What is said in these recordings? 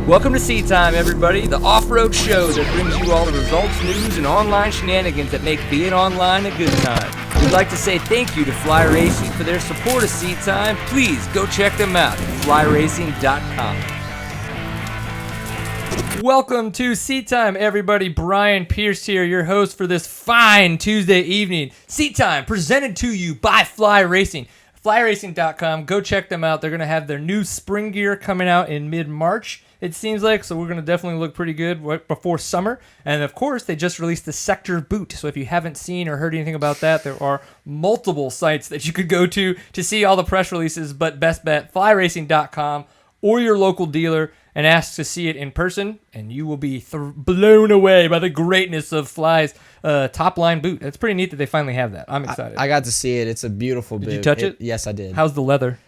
Welcome to Seat Time, everybody, the off-road show that brings you all the results, news, and online shenanigans that make being online a good time. We'd like to say thank you to Fly Racing for their support of Seat Time. Please go check them out at flyracing.com. Welcome to Seat Time, everybody. Brian Pierce here, your host for this fine Tuesday evening. Seat Time, presented to you by Fly Racing. Flyracing.com. Go check them out. They're going to have their new spring gear coming out in mid-March, it seems like, so we're going to definitely look pretty good right before summer. And, of course, they just released the Sector boot. So if you haven't seen or heard anything about that, there are multiple sites that you could go to see all the press releases. But best bet, flyracing.com or your local dealer, and ask to see it in person, and you will be blown away by the greatness of Fly's top-line boot. It's pretty neat that they finally have that. I'm excited. I got to see it. It's a beautiful boot. Did you touch it? Yes, I did. How's the leather?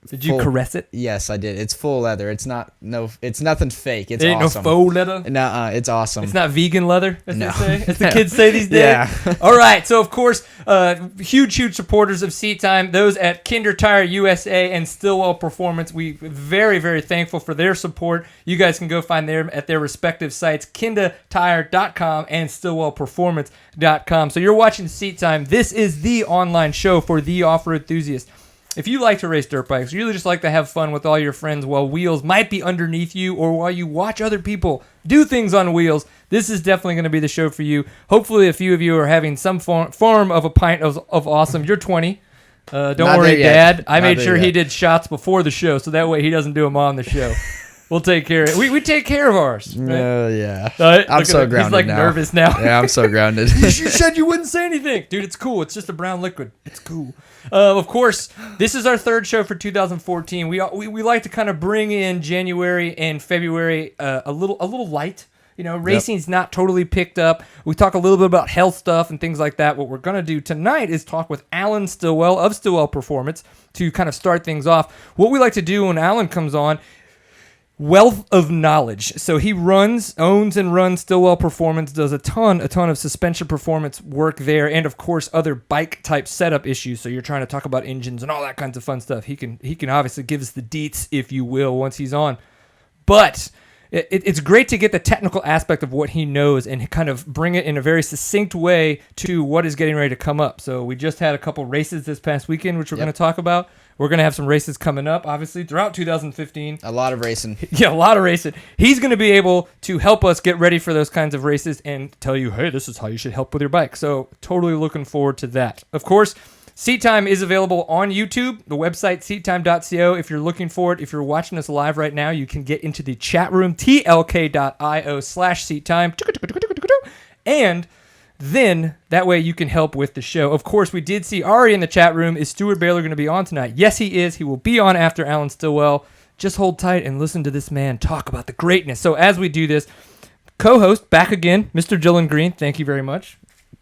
Did you caress it? Yes, I did. It's full leather. It's nothing fake. It's it ain't awesome. No faux leather? No, it's awesome. It's not vegan leather, as no. they say? As the kids say these days? Yeah. All right, so of course, huge supporters of Seat Time. Those at Kenda Tire USA and Stillwell Performance. We very, very thankful for their support. You guys can go find them at their respective sites, kendatire.com and stillwellperformance.com. So you're watching Seat Time. This is the online show for the off-road enthusiast. If you like to race dirt bikes, you really just like to have fun with all your friends while wheels might be underneath you or while you watch other people do things on wheels, this is definitely going to be the show for you. Hopefully a few of you are having some form of a pint of awesome. You're 20. Don't Not worry, Dad. I Not made there sure yet. he did shots before the show, so that way he doesn't do them on the show. We'll take care of it. We take care of ours. Right? Yeah. I'm so grounded He's like now. nervous now. Yeah, I'm so grounded. You said you wouldn't say anything. Dude, it's cool. It's just a brown liquid. It's cool. Of course, this is our third show for 2014. We like to kind of bring in January and February a little light. You know, racing's not totally picked up. We talk a little bit about health stuff and things like that. What we're going to do tonight is talk with Alan Stillwell of Stillwell Performance to kind of start things off. What we like to do when Alan comes on, wealth of knowledge. So he owns and runs Stillwell Performance, does a ton of suspension performance work there, and of course other bike type setup issues. So you're trying to talk about engines and all that kinds of fun stuff. He can obviously give us the deets, if you will, once he's on. But it's great to get the technical aspect of what he knows and kind of bring it in a very succinct way to what is getting ready to come up. So we just had a couple races this past weekend, which we're going to talk about. We're going to have some races coming up, obviously, throughout 2015. A lot of racing. Yeah, a lot of racing. He's going to be able to help us get ready for those kinds of races and tell you, hey, this is how you should help with your bike. So totally looking forward to that. Of course, Seat Time is available on YouTube, the website seattime.co. If you're looking for it, if you're watching us live right now, you can get into the chat room, tlk.io/seattime. And then that way you can help with the show. Of course, we did see already in the chat room, is Stuart Baylor going to be on tonight? Yes, he is. He will be on after Alan Stillwell. Just hold tight and listen to this man talk about the greatness. So as we do this, co-host back again, Mr. Dylan Green. Thank you very much.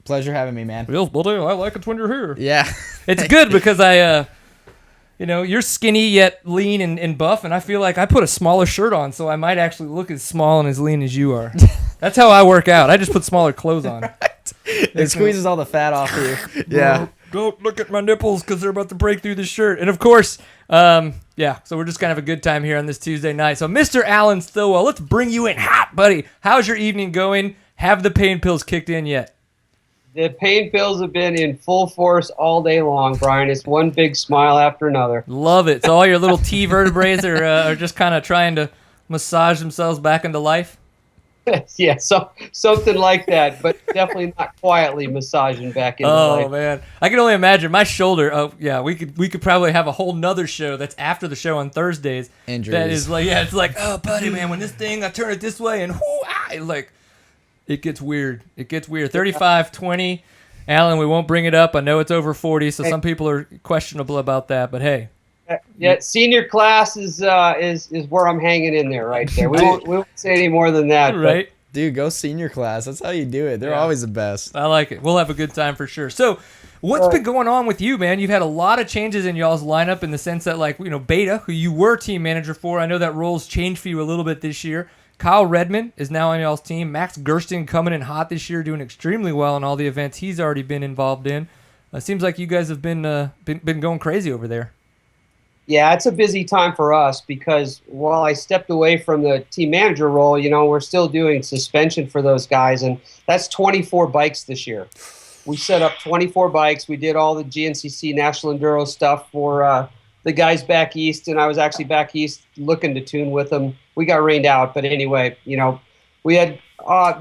Pleasure having me, man. Yes, buddy, I like it when you're here. Yeah. It's good because you're skinny yet lean and buff, and I feel like I put a smaller shirt on, so I might actually look as small and as lean as you are. That's how I work out. I just put smaller clothes on. Right. It squeezes all the fat off of you. Yeah. Don't look at my nipples because they're about to break through the shirt. And of course, so we're just kind of a good time here on this Tuesday night. So Mr. Alan Stillwell, let's bring you in hot, buddy. How's your evening going? Have the pain pills kicked in yet? The pain pills have been in full force all day long, Brian. It's one big smile after another. Love it. So all your little T vertebrae are just kind of trying to massage themselves back into life? Yeah, something like that, but definitely not quietly massaging back into life. Oh, man. I can only imagine. My shoulder, we could probably have a whole nother show that's after the show on Thursdays. Injuries. That is like, it's like, oh, buddy, man, when this thing, I turn it this way and it gets weird. It gets weird. 35, 20. Alan, we won't bring it up. I know it's over 40, so some people are questionable about that, but hey. Yeah, senior class is where I'm hanging in there right there. We won't say any more than that. Right. Dude, go senior class. That's how you do it. They're always the best. I like it. We'll have a good time for sure. So what's been going on with you, man? You've had a lot of changes in y'all's lineup in the sense that, Beta, who you were team manager for, I know that role's changed for you a little bit this year. Kyle Redmond is now on y'all's team. Max Gersten coming in hot this year, doing extremely well in all the events he's already been involved in. Seems like you guys have been going crazy over there. Yeah, it's a busy time for us because while I stepped away from the team manager role, we're still doing suspension for those guys, and that's 24 bikes this year. We set up 24 bikes. We did all the GNCC National Enduro stuff for the guys back east, and I was actually back east looking to tune with them. We got rained out, but anyway, we had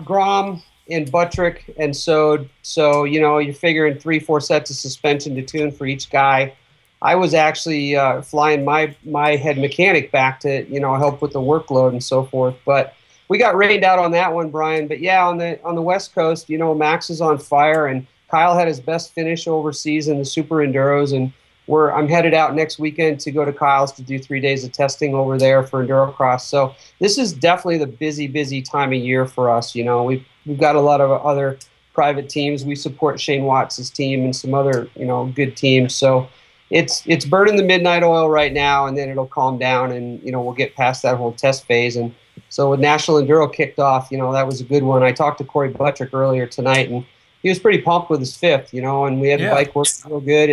Grom and Buttrick and Sode, so you're figuring 3-4 sets of suspension to tune for each guy. I was actually flying my head mechanic back to help with the workload and so forth, but we got rained out on that one, Brian. But yeah, on the West Coast, Max is on fire, and Kyle had his best finish overseas in the Super Enduros, and I'm headed out next weekend to go to Kyle's to do 3 days of testing over there for Endurocross. So this is definitely the busy time of year for us. We've got a lot of other private teams. We support Shane Watts' team and some other good teams. So it's burning the midnight oil right now, and then it'll calm down, and we'll get past that whole test phase. And so when National Enduro kicked off, that was a good one. I talked to Corey Buttrick earlier tonight, and he was pretty pumped with his fifth, and we had the bike work real good.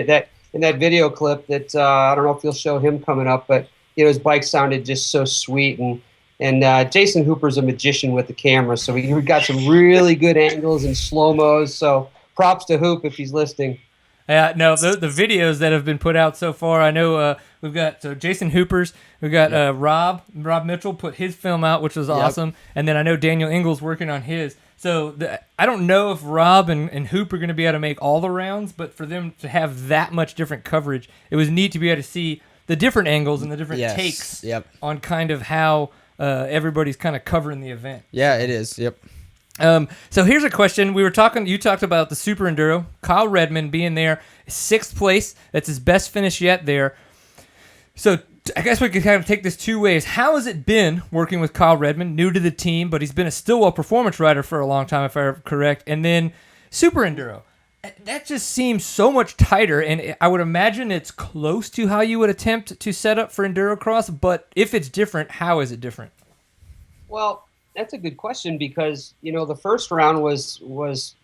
In that video clip that I don't know if you'll show him coming up, but his bike sounded just so sweet, and Jason Hooper's a magician with the camera, so we got some really good angles and slow-mos. So props to Hoop if he's listening. Yeah, no, the videos that have been put out so far, I know we've got Jason Hoopers, we've got Rob Mitchell put his film out, which was awesome, and then I know Daniel Ingles working on his. So I don't know if Rob and Hoop are going to be able to make all the rounds, but for them to have that much different coverage, it was neat to be able to see the different angles and the different takes on kind of how everybody's kind of covering the event. Yeah, it is. Yep. So here's a question. You talked about the Super Enduro, Kyle Redmond being there, 6th place. That's his best finish yet there. So I guess we could kind of take this two ways. How has it been working with Kyle Redmond, new to the team, but he's been a Stillwell performance rider for a long time, if I'm correct. And then Super Enduro. That just seems so much tighter, and I would imagine it's close to how you would attempt to set up for Endurocross, but if it's different, how is it different? Well, that's a good question because, the first round was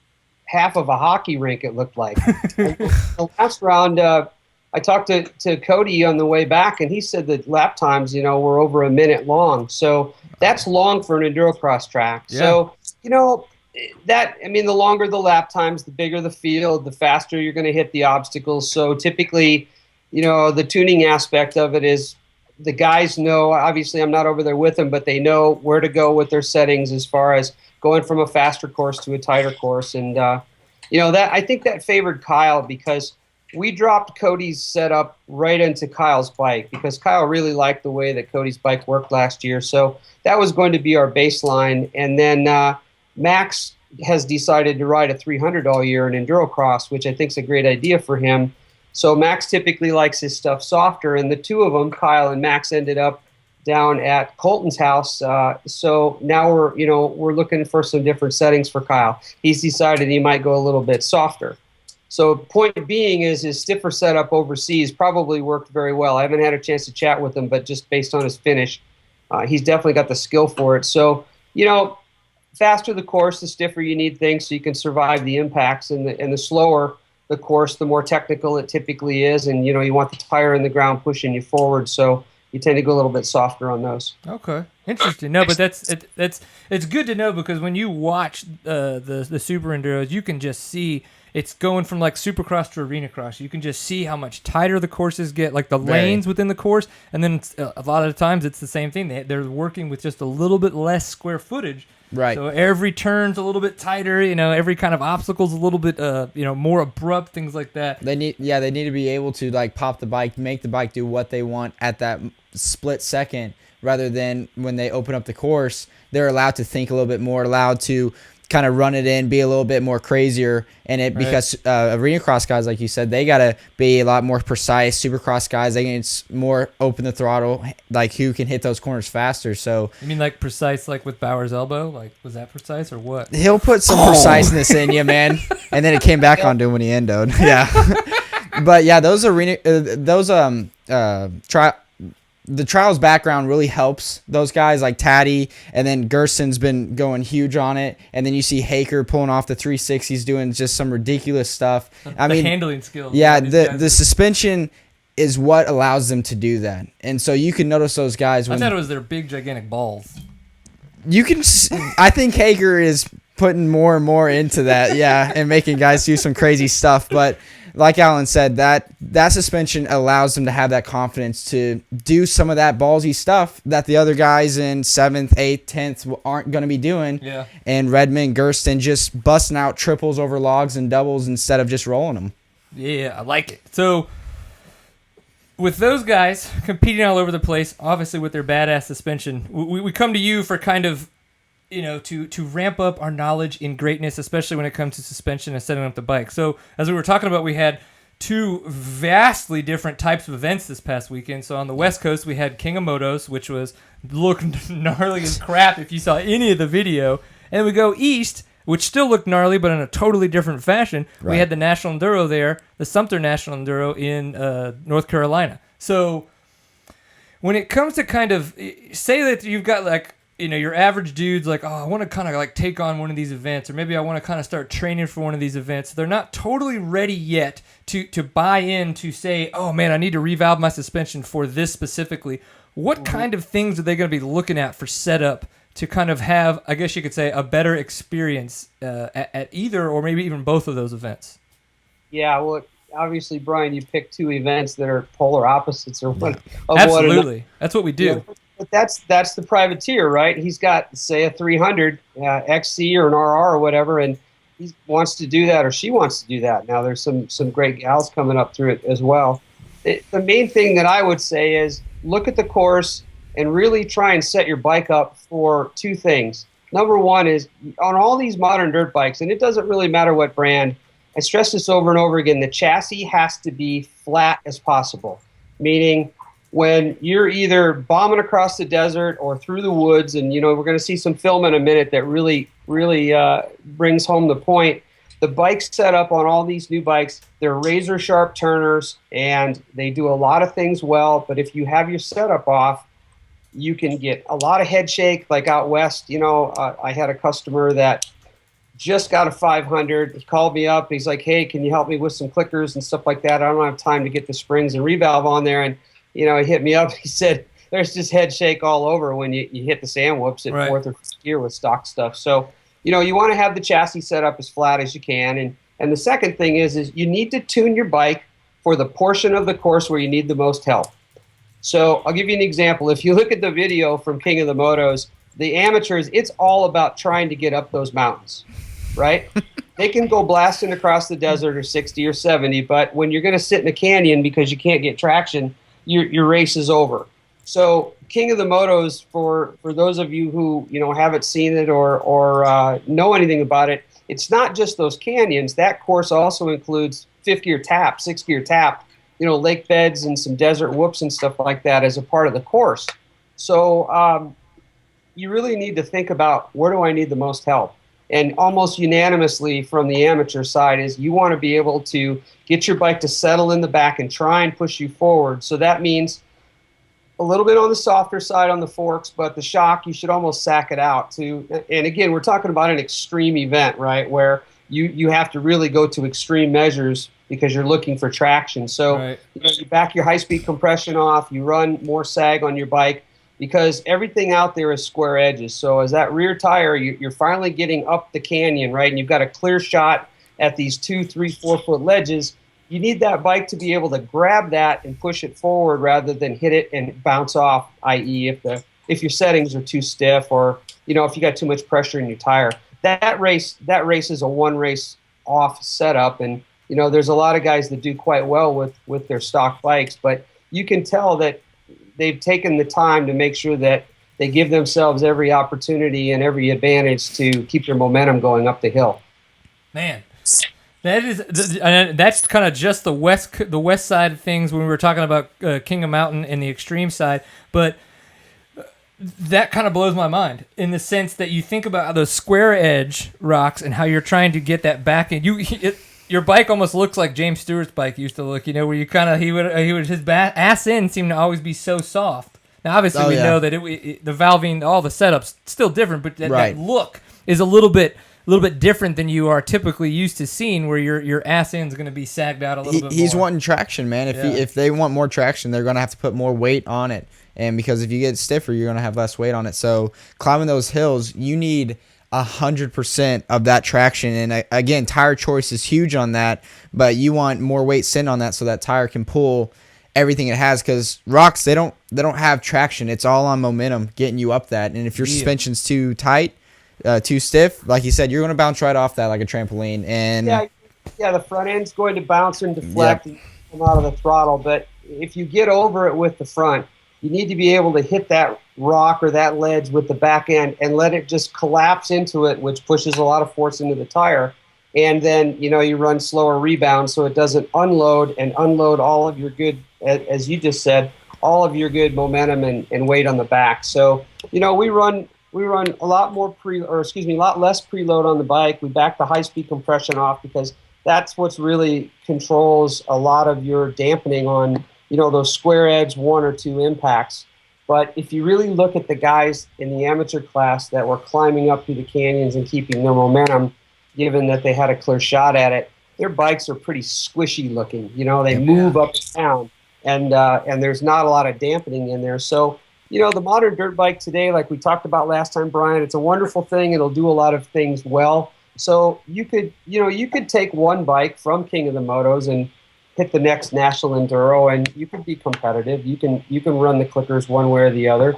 half of a hockey rink, it looked like. The last round, I talked to Cody on the way back, and he said that lap times, were over a minute long. So that's long for an Endurocross track. Yeah. So, the longer the lap times, the bigger the field, the faster you're going to hit the obstacles. So typically, the tuning aspect of it is the guys know, obviously I'm not over there with them, but they know where to go with their settings as far as going from a faster course to a tighter course. And, that I think that favored Kyle because we dropped Cody's setup right into Kyle's bike because Kyle really liked the way that Cody's bike worked last year. So that was going to be our baseline. And then Max has decided to ride a 300 all year in Endurocross, which I think is a great idea for him. So Max typically likes his stuff softer, and the two of them, Kyle and Max, ended up down at Colton's house. So now we're looking for some different settings for Kyle. He's decided he might go a little bit softer. So point being is his stiffer setup overseas probably worked very well. I haven't had a chance to chat with him, but just based on his finish, he's definitely got the skill for it. So, faster the course, the stiffer you need things so you can survive the impacts, and the slower the course, the more technical it typically is, and you want the tire in the ground pushing you forward, so you tend to go a little bit softer on those. Okay, interesting. No, but that's it's good to know because when you watch the Super Enduros, you can just see it's going from like Supercross to Arena Cross. You can just see how much tighter the courses get, like the lanes within the course, and then a lot of the times it's the same thing. They're working with just a little bit less square footage. Right. So every turn's a little bit tighter, every kind of obstacle's a little bit, more abrupt, things like that. They need to be able to like pop the bike, make the bike do what they want at that split second, rather than when they open up the course, they're allowed to think a little bit more, allowed to kind of run it in, be a little bit more crazier, and because arena cross guys, like you said, they gotta be a lot more precise. Supercross guys, it's more open the throttle, like who can hit those corners faster. So you mean like precise, like with Bauer's elbow? Like was that precise or what? He'll put some preciseness in you, man, and then it came back on to him when he endoed. Yeah, but yeah, those the trials background really helps those guys like Taddy, and then Gerson's been going huge on it, and then you see Haker pulling off the 360s, doing just some ridiculous stuff. The handling skills. Yeah, the suspension is what allows them to do that. And so you can notice those guys I when thought it was their big, gigantic balls. you can. I think Hager is putting more and more into that, yeah, and making guys do some crazy stuff. But like Alan said, that suspension allows them to have that confidence to do some of that ballsy stuff that the other guys in 7th, 8th, 10th aren't going to be doing. Yeah. And Redmond, Gersten just busting out triples over logs and doubles instead of just rolling them. Yeah, I like it. So with those guys competing all over the place, obviously with their badass suspension, we come to you for kind of, to ramp up our knowledge in greatness, especially when it comes to suspension and setting up the bike. So as we were talking about, we had 2 vastly different types of events this past weekend. So on the West Coast, we had King of Motos, which was looking gnarly as crap if you saw any of the video. And we go east, which still looked gnarly, but in a totally different fashion. Right. We had the National Enduro there, the Sumter National Enduro in North Carolina. So when it comes to kind of, say that you've got like, your average dude's like, oh, I want to kind of like take on one of these events, or maybe I want to kind of start training for one of these events. They're not totally ready yet to buy in to say, oh man, I need to revalve my suspension for this specifically. What kind of things are they going to be looking at for setup to kind of have, I guess you could say, a better experience at either or maybe even both of those events? Yeah, well, obviously, Brian, you picked 2 events that are polar opposites or one. Absolutely. That's what we do. Yeah, but that's the privateer, right? He's got, say, a 300 XC or an RR or whatever, and he wants to do that or she wants to do that. Now, there's some great gals coming up through it as well. The main thing that I would say is look at the course and really try and set your bike up for 2 things. Number one is on all these modern dirt bikes, and it doesn't really matter what brand, I stress this over and over again, the chassis has to be flat as possible, meaning when you're either bombing across the desert or through the woods, and we're going to see some film in a minute that really brings home the point. The bikes set up on all these new bikes, they're razor sharp turners, and they do a lot of things well, but if you have your setup off, you can get a lot of head shake, like out west. I had a customer that just got a 500. He called me up. He's like, hey, can you help me with some clickers and stuff like that? I don't have time to get the springs and revalve on there. And, he hit me up. He said, there's just head shake all over when you hit the sand whoops at 4th or 5th gear with stock stuff. So, you want to have the chassis set up as flat as you can. And the second thing is you need to tune your bike for the portion of the course where you need the most help. So I'll give you an example. If you look at the video from King of the Motos, the amateurs, it's all about trying to get up those mountains, right? They can go blasting across the desert or 60 or 70, but when you're going to sit in a canyon because you can't get traction, your race is over. So King of the Motos, for those of you who haven't seen it or know anything about it, it's not just those canyons. That course also includes 5th-gear tap, 6th-gear tap, lake beds and some desert whoops and stuff like that as a part of the course. So you really need to think about, where do I need the most help? And almost unanimously from the amateur side is you want to be able to get your bike to settle in the back and try and push you forward. So that means a little bit on the softer side on the forks, but the shock, you should almost sack it out too. And again, we're talking about an extreme event, right, where you have to really go to extreme measures because you're looking for traction. So you back your high-speed compression off, you run more sag on your bike, because everything out there is square edges. So as that rear tire, you're finally getting up the canyon, right, and you've got a clear shot at these 2, 3, 4 foot ledges, you need that bike to be able to grab that and push it forward rather than hit it and bounce off, i.e. if your settings are too stiff or if you got too much pressure in your tire. That race is a one race off setup, and there's a lot of guys that do quite well with their stock bikes, but you can tell that they've taken the time to make sure that they give themselves every opportunity and every advantage to keep their momentum going up the hill. Man, that's kind of just the west side of things when we were talking about King of Mountain and the extreme side, but that kind of blows my mind in the sense that you think about those square edge rocks and how you're trying to get that back in. Your bike almost looks like James Stewart's bike used to look, where you kind of his ass end seemed to always be so soft. Now, obviously, we know that the valving, all the setups, still different, but that look is a little bit little bit different than you are typically used to seeing, where your ass end's going to be sagged out a little bit more. He's wanting traction, man. If they want more traction, they're going to have to put more weight on it. And because if you get stiffer, you're going to have less weight on it. So climbing those hills, you need 100% of that traction. And again, tire choice is huge on that, but you want more weight sent on that so that tire can pull everything it has, because rocks, they don't have traction. It's all on momentum getting you up that. And if your suspension's too tight, too stiff, like you said, you're going to bounce right off that like a trampoline. And the front end's going to bounce and deflect and come out of the throttle. But if you get over it with the front, you need to be able to hit that rock or that ledge with the back end and let it just collapse into it, which pushes a lot of force into the tire. And then, you run slower rebound so it doesn't unload all of your good, as you just said, all of your good momentum and weight on the back. So, we run a lot more a lot less preload on the bike. We back the high-speed compression off because that's what's really controls a lot of your dampening on, those square edge 1 or 2 impacts. But if you really look at the guys in the amateur class that were climbing up through the canyons and keeping their momentum, given that they had a clear shot at it, their bikes are pretty squishy looking. They move up and down, and there's not a lot of dampening in there. So, the modern dirt bike today, like we talked about last time, Brian, it's a wonderful thing. It'll do a lot of things well. So you could take one bike from King of the Motos and hit the next National Enduro, and you can be competitive. You can run the clickers one way or the other.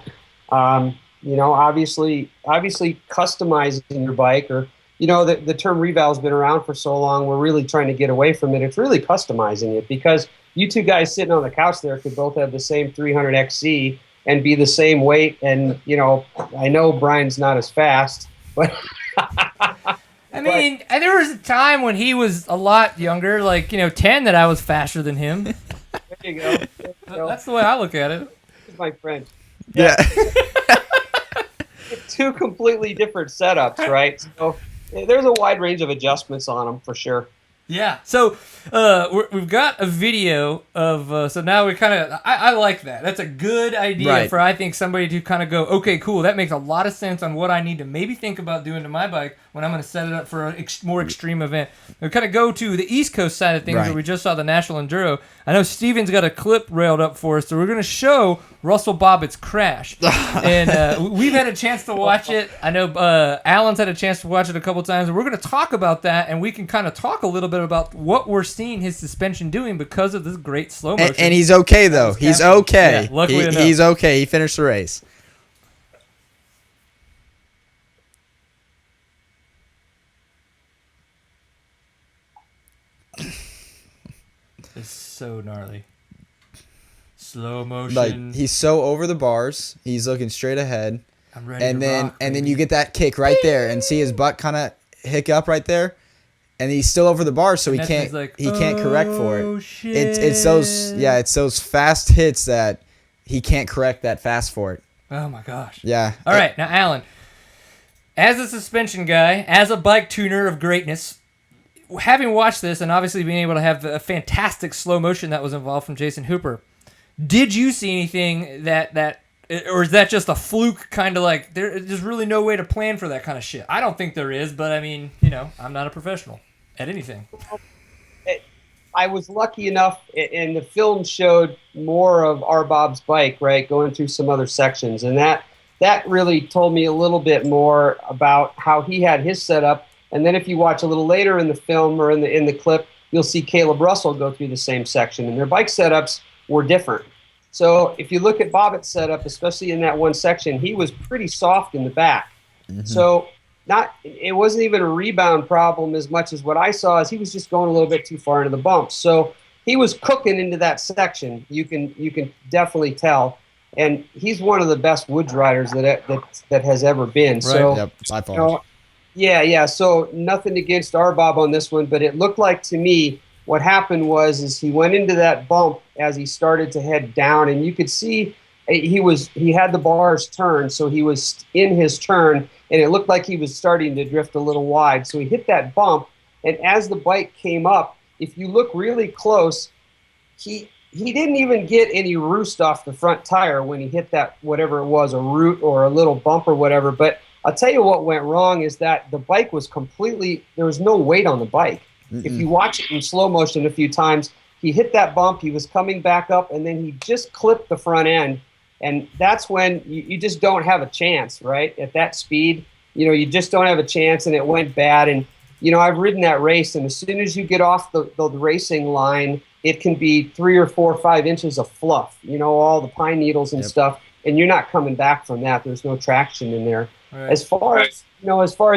Obviously customizing your bike, or the term reval's been around for so long, we're really trying to get away from it. It's really customizing it, because you two guys sitting on the couch there could both have the same 300 XC and be the same weight. And I know Brian's not as fast, but. I mean, there was a time when he was a lot younger, like, 10, that I was faster than him. There you go. That's the way I look at it. This is my friend. Yeah. Two completely different setups, right? So there's a wide range of adjustments on them for sure. Yeah. So we've got a video of, so now we kind of, I like that. That's a good idea for, I think, somebody to kind of go, okay, cool, that makes a lot of sense on what I need to maybe think about doing to my bike when I'm going to set it up for a more extreme event. We kind of go to the East Coast side of things, where we just saw the National Enduro. I know Steven's got a clip railed up for us, so we're going to show Russell Bobbitt's crash. And we've had a chance to watch it. I know Alan's had a chance to watch it a couple times, and we're going to talk about that, and we can kind of talk a little bit about what we're seeing his suspension doing because of this great slow motion. And he's okay, though. He's okay. Yeah, he's okay. He finished the race. It's so gnarly. Slow motion. Like, he's so over the bars. He's looking straight ahead. I'm ready and to then rock, and then you get that kick right there, and see his butt kind of hiccup right there, and he's still over the bars, so he can't correct for it. Shit. It's those fast hits that he can't correct that fast for it. Oh my gosh. Yeah. All right, now Alan, as a suspension guy, as a bike tuner of greatness, having watched this and obviously being able to have a fantastic slow motion that was involved from Jason Hooper, did you see anything that or is that just a fluke, kind of like there's really no way to plan for that kind of shit? I don't think there is, but I mean, I'm not a professional at anything. I was lucky enough, and the film showed more of our Bob's bike, right, going through some other sections, and that really told me a little bit more about how he had his setup. And then if you watch a little later in the film or in the clip, you'll see Caleb Russell go through the same section, and their bike setups were different. So if you look at Bobbitt's setup, especially in that one section, he was pretty soft in the back. Mm-hmm. So it wasn't even a rebound problem as much as what I saw is he was just going a little bit too far into the bumps. So he was cooking into that section. You can definitely tell. And he's one of the best woods riders that has ever been. Right. So, yep, by far. Yeah. So nothing against our Bob on this one, but it looked like to me what happened was he went into that bump as he started to head down, and you could see he had the bars turned, so he was in his turn, and it looked like he was starting to drift a little wide. So he hit that bump, and as the bike came up, if you look really close, he didn't even get any roost off the front tire when he hit that, whatever it was, a root or a little bump or whatever, but I'll tell you what went wrong is that the bike was there was no weight on the bike. Mm-mm. If you watch it in slow motion a few times, he hit that bump, he was coming back up, and then he just clipped the front end. And that's when you just don't have a chance, right? At that speed, you just don't have a chance, and it went bad. And, I've ridden that race, and as soon as you get off the racing line, it can be 3 or 4 or 5 inches of fluff, all the pine needles and stuff, and you're not coming back from that. There's no traction in there. Right. As far as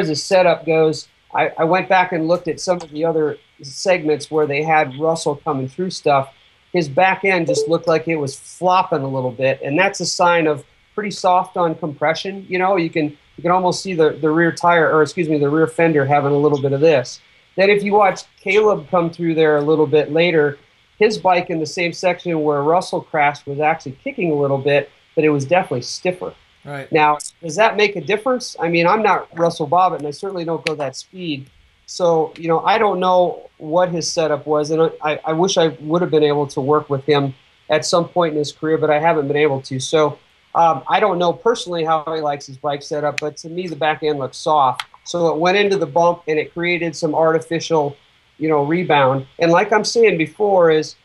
the setup goes, I went back and looked at some of the other segments where they had Russell coming through stuff. His back end just looked like it was flopping a little bit, and that's a sign of pretty soft on compression. You can almost see the rear tire, the rear fender having a little bit of this. Then if you watch Caleb come through there a little bit later, his bike in the same section where Russell crashed was actually kicking a little bit, but it was definitely stiffer. Right. Now, does that make a difference? I mean, I'm not Russell Bobbitt, and I certainly don't go that speed. So, I don't know what his setup was, and I wish I would have been able to work with him at some point in his career, but I haven't been able to. So I don't know personally how he likes his bike setup, but to me, the back end looks soft. So it went into the bump, and it created some artificial, rebound. And like I'm saying before is,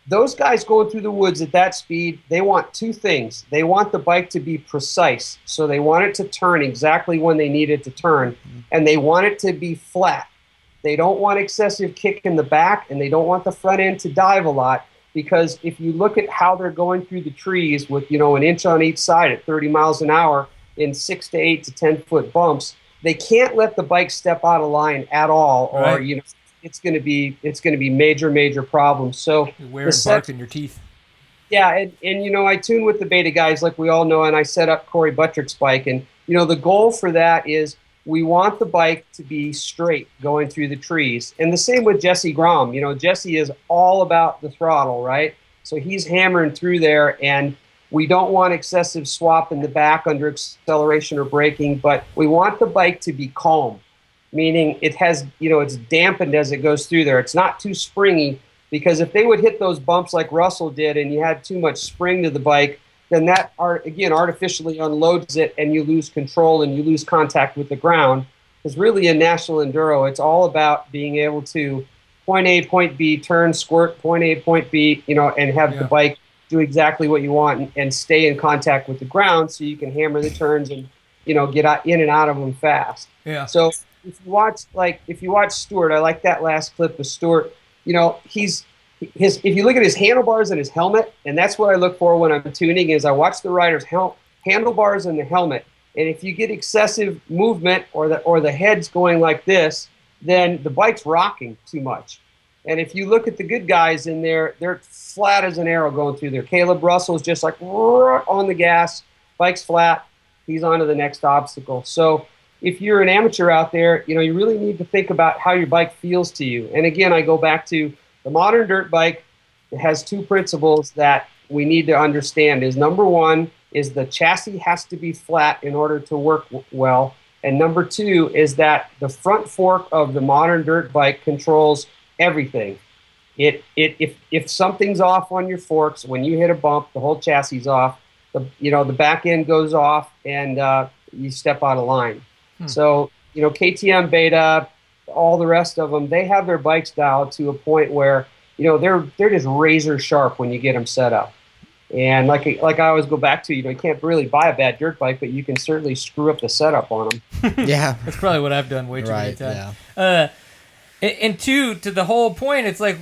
those guys going through the woods at that speed, they want 2 things. They want the bike to be precise, so they want it to turn exactly when they need it to turn, and they want it to be flat. They don't want excessive kick in the back, and they don't want the front end to dive a lot, because if you look at how they're going through the trees with, an inch on each side at 30 miles an hour in 6 to 8 to 10-foot bumps, they can't let the bike step out of line at all, or, it's going to be major problems. So you're wearing bark in your teeth. Yeah, and I tune with the Beta guys, like we all know, and I set up Corey Buttrick's bike, and the goal for that is we want the bike to be straight going through the trees, and the same with Jesse Grom. Jesse is all about the throttle, right? So he's hammering through there, and we don't want excessive swap in the back under acceleration or braking, but we want the bike to be calm. Meaning it has, it's dampened as it goes through there. It's not too springy, because if they would hit those bumps like Russell did and you had too much spring to the bike, then that, again, artificially unloads it, and you lose control and you lose contact with the ground. Because really in National Enduro, it's all about being able to point A, point B, turn, squirt, point A, point B, and have the bike do exactly what you want and stay in contact with the ground, so you can hammer the turns and, get out, in and out of them fast. Yeah. So if you watch Stuart, I like that last clip of Stuart. If you look at his handlebars and his helmet, and that's what I look for when I'm tuning, is I watch the rider's handlebars and the helmet. And if you get excessive movement or the head's going like this, then the bike's rocking too much. And if you look at the good guys in there, they're flat as an arrow going through there. Caleb Russell's just like on the gas, bike's flat, he's on to the next obstacle. So if you're an amateur out there, you really need to think about how your bike feels to you. And again, I go back to the modern dirt bike. It has 2 principles that we need to understand. Is number 1 is the chassis has to be flat in order to work well. And number 2 is that the front fork of the modern dirt bike controls everything. If something's off on your forks, when you hit a bump, the whole chassis is off. The back end goes off, and you step out of line. So, KTM, Beta, all the rest of them, they have their bikes dialed to a point where, they're just razor sharp when you get them set up. And like I always go back to, you can't really buy a bad dirt bike, but you can certainly screw up the setup on them. Yeah. That's probably what I've done way too many times. Yeah. And to the whole point, it's like,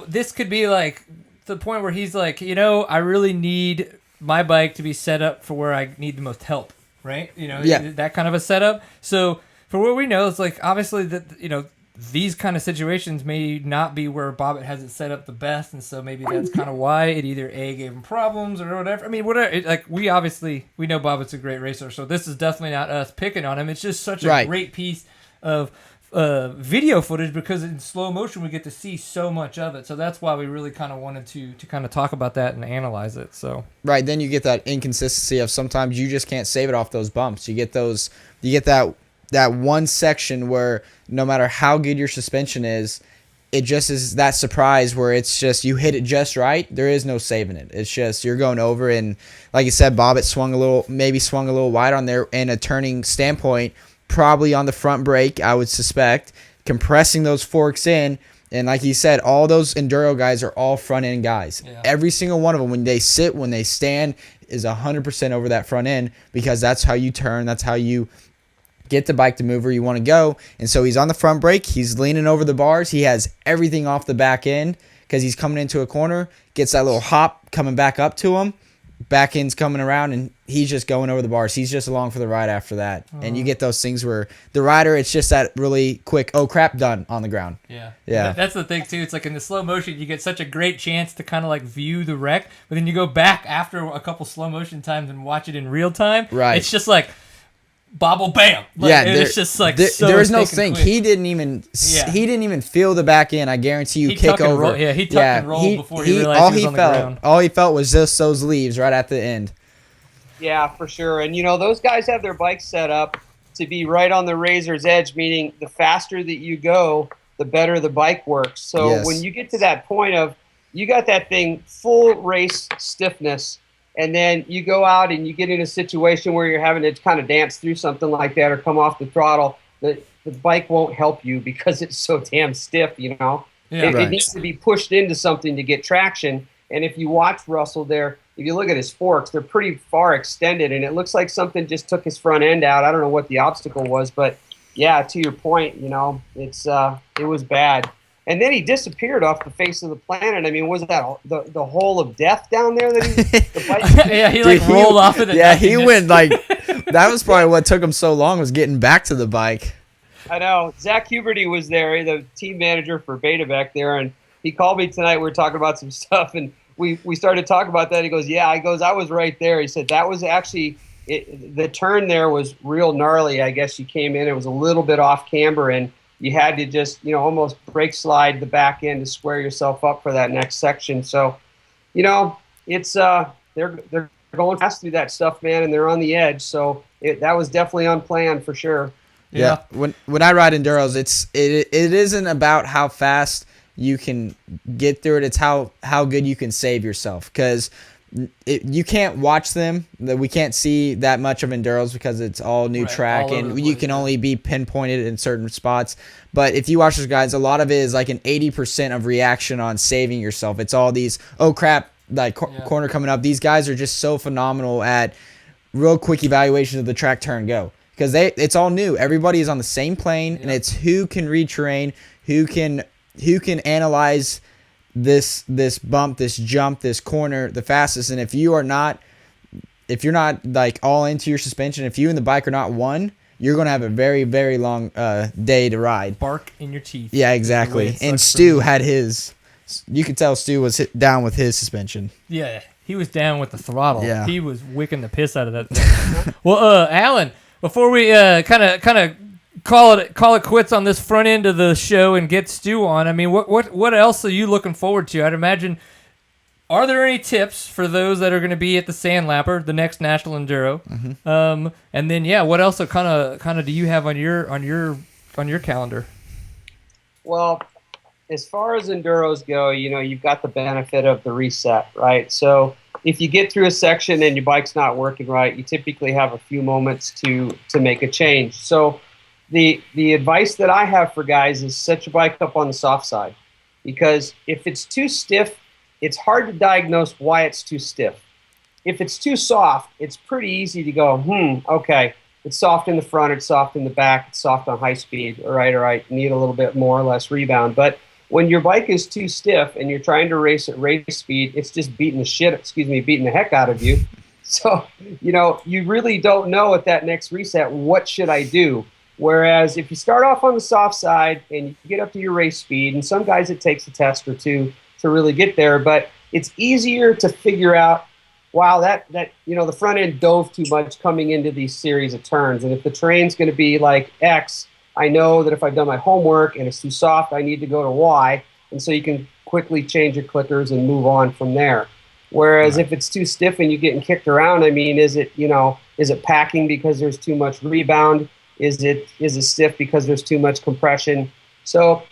this could be like the point where he's like, I really need my bike to be set up for where I need the most help. Right? That kind of a setup. So for what we know, it's like obviously that, these kind of situations may not be where Bobbitt has it set up the best. And so maybe that's kind of why it either gave him problems or whatever. I mean, whatever. We know Bobbitt's a great racer. So this is definitely not us picking on him. It's just such a great piece of video footage, because in slow motion we get to see so much of it. So that's why we really kind of wanted to kind of talk about that and analyze it. So then you get that inconsistency of sometimes you just can't save it off those bumps. You get that one section where no matter how good your suspension is, it just is that surprise where it's just you hit it just right. There is no saving it. It's just you're going over, and like you said, Bob, it swung a little wide on there in a turning standpoint, probably on the front brake, I would suspect, compressing those forks in. And like you said, all those enduro guys are all front end guys. Yeah. Every single one of them, when they sit, when they stand, is 100% over that front end, because that's how you turn. That's how you get the bike to move where you want to go. And so he's on the front brake. He's leaning over the bars. He has everything off the back end because he's coming into a corner, gets that little hop coming back up to him. Back end's coming around, and he's just going over the bars. He's just along for the ride after that. And you get those things where the rider, it's just that really quick, oh, crap, done on the ground. Yeah. Yeah. That's the thing, too. It's like in the slow motion, you get such a great chance to kind of like view the wreck, but then you go back after a couple slow motion times and watch it in real time. Right. It's just like, bobble bam. Like, yeah, it's just like there is no thing. Quick. He didn't even feel the back end. I guarantee you, he kick over. He tucked and rolled before he realized he was on the ground. All he felt was just those leaves right at the end. Yeah, for sure. And those guys have their bikes set up to be right on the razor's edge, meaning the faster that you go, the better the bike works. So when you get to that point of you got that thing full race stiffness, and then you go out and you get in a situation where you're having to kind of dance through something like that or come off the throttle, the bike won't help you because it's so damn stiff, Yeah, it needs to be pushed into something to get traction. And if you watch Russell there, if you look at his forks, they're pretty far extended, and it looks like something just took his front end out. I don't know what the obstacle was, but yeah, to your point, it was bad. And then he disappeared off the face of the planet. I mean, was that the hole of death down there that the bike? Yeah, he rolled off of it. Yeah, he went that was probably what took him so long, was getting back to the bike. I know. Zach Huberty was there, the team manager for Beta back there, and he called me tonight. We were talking about some stuff, and we started talking about that. He goes, yeah. I was right there. He said that was actually the turn there was real gnarly. I guess you came in. It was a little bit off camber, and you had to just, almost brake slide the back end to square yourself up for that next section. So, it's they're going fast through that stuff, man, and they're on the edge. So that was definitely unplanned for sure. Yeah. When I ride enduros, it isn't about how fast you can get through it. It's how good you can save yourself, because you can't watch them. We can't see that much of enduros because it's all new track, and you can only be pinpointed in certain spots. But if you watch those guys, a lot of it is like an 80% of reaction on saving yourself. It's all these, oh crap, like corner coming up. These guys are just so phenomenal at real quick evaluations of the track, turn, go, because it's all new. Everybody is on the same plane, and it's who can read terrain, who can analyze this bump, this jump, this corner the fastest. And if you're not like all into your suspension, if you and the bike are not one, you're going to have a very, very long day to ride. Bark in your teeth. Yeah, exactly. And Stu had his, you could tell Stu was down with his suspension. Yeah, he was down with the throttle. Yeah. He was wicking the piss out of that thing. Well, Alan, before we kind of call it quits on this front end of the show and get Stu on, I mean, what else are you looking forward to? I'd imagine, are there any tips for those that are going to be at the Sandlapper, the next National Enduro? Mm-hmm. And then, what else kind of do you have on your calendar? Well, as far as enduros go, you've got the benefit of the reset, right? So if you get through a section and your bike's not working right, you typically have a few moments to make a change. So the advice that I have for guys is set your bike up on the soft side, because if it's too stiff, it's hard to diagnose why it's too stiff. If it's too soft, it's pretty easy to go, okay, it's soft in the front, it's soft in the back, it's soft on high speed, all right, need a little bit more or less rebound. But when your bike is too stiff and you're trying to race at race speed, it's just beating the heck out of you. So, you really don't know at that next reset, what should I do? Whereas if you start off on the soft side and you get up to your race speed, and some guys it takes a test or two to really get there, but it's easier to figure out, wow, that the front end dove too much coming into these series of turns. And if the terrain's going to be like X, I know that if I've done my homework and it's too soft, I need to go to Y. And so you can quickly change your clickers and move on from there. Whereas if it's too stiff and you're getting kicked around, I mean, is it packing because there's too much rebound? Is it stiff because there's too much compression? So,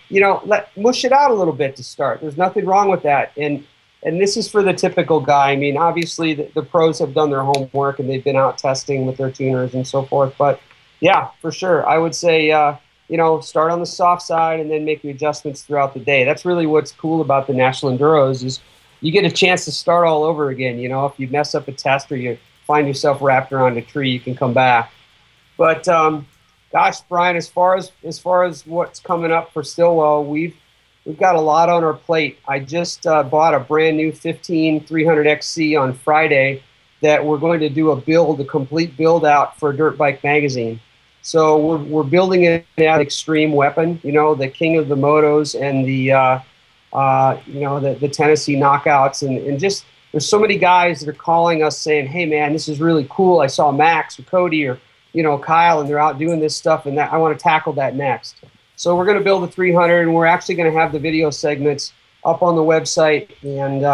mush it out a little bit to start. There's nothing wrong with that. And this is for the typical guy. I mean, obviously the pros have done their homework and they've been out testing with their tuners and so forth. But yeah, for sure. I would say, start on the soft side and then make your adjustments throughout the day. That's really what's cool about the National Enduros is you get a chance to start all over again. If you mess up a test or you find yourself wrapped around a tree, you can come back. But gosh, Brian, as far as what's coming up for Stillwell, we've got a lot on our plate. I just bought a brand new 15 300XC on Friday that we're going to do a complete build out for Dirt Bike Magazine. So we're building it at Extreme Weapon, the king of the motos and the Tennessee knockouts, and just there's so many guys that are calling us saying, hey man, this is really cool. I saw Max or Cody or Kyle, and they're out doing this stuff, and that I want to tackle that next. So we're going to build a 300, and we're actually going to have the video segments up on the website and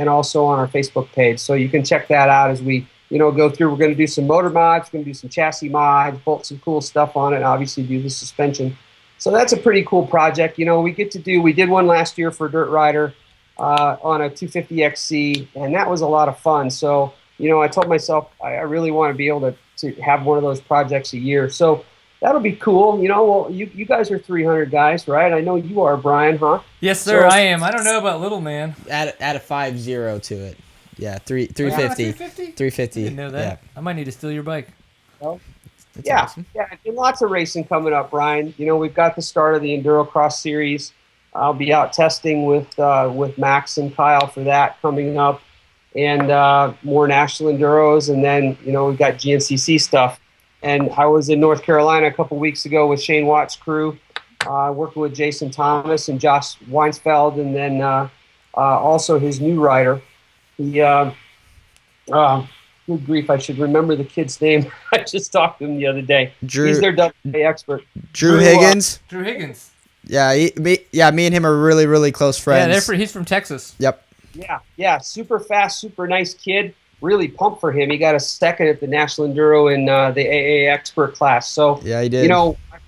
also on our Facebook page. So you can check that out as we go through. We're going to do some motor mods, we're going to do some chassis mods, bolt some cool stuff on it, and obviously do the suspension. So that's a pretty cool project. We did one last year for Dirt Rider on a 250XC, and that was a lot of fun. So, I told myself I really want to be able to have one of those projects a year. So that'll be cool. Well, you guys are 300 guys, right? I know you are, Brian, huh? Yes, sir, I am. I don't know about little man. Add a 50 to it. Yeah, 350. 350. I didn't know that. Yeah. I might need to steal your bike. Well, That's yeah, awesome. yeah, and lots of racing coming up, Brian. We've got the start of the Enduro Cross Series. I'll be out testing with Max and Kyle for that coming up, and more National Enduros, and then we've got GNCC stuff. And I was in North Carolina a couple weeks ago with Shane Watt's crew, working with Jason Thomas and Josh Weinsfeld, and then also his new rider. Good grief, I should remember the kid's name. I just talked to him the other day. He's their WA expert. Drew Higgins. Drew Higgins. Yeah, me and him are really, really close friends. Yeah, he's from Texas. Yep. Yeah, super fast, super nice kid. Really pumped for him. He got a second at the National Enduro in the AA expert class. So yeah, he did.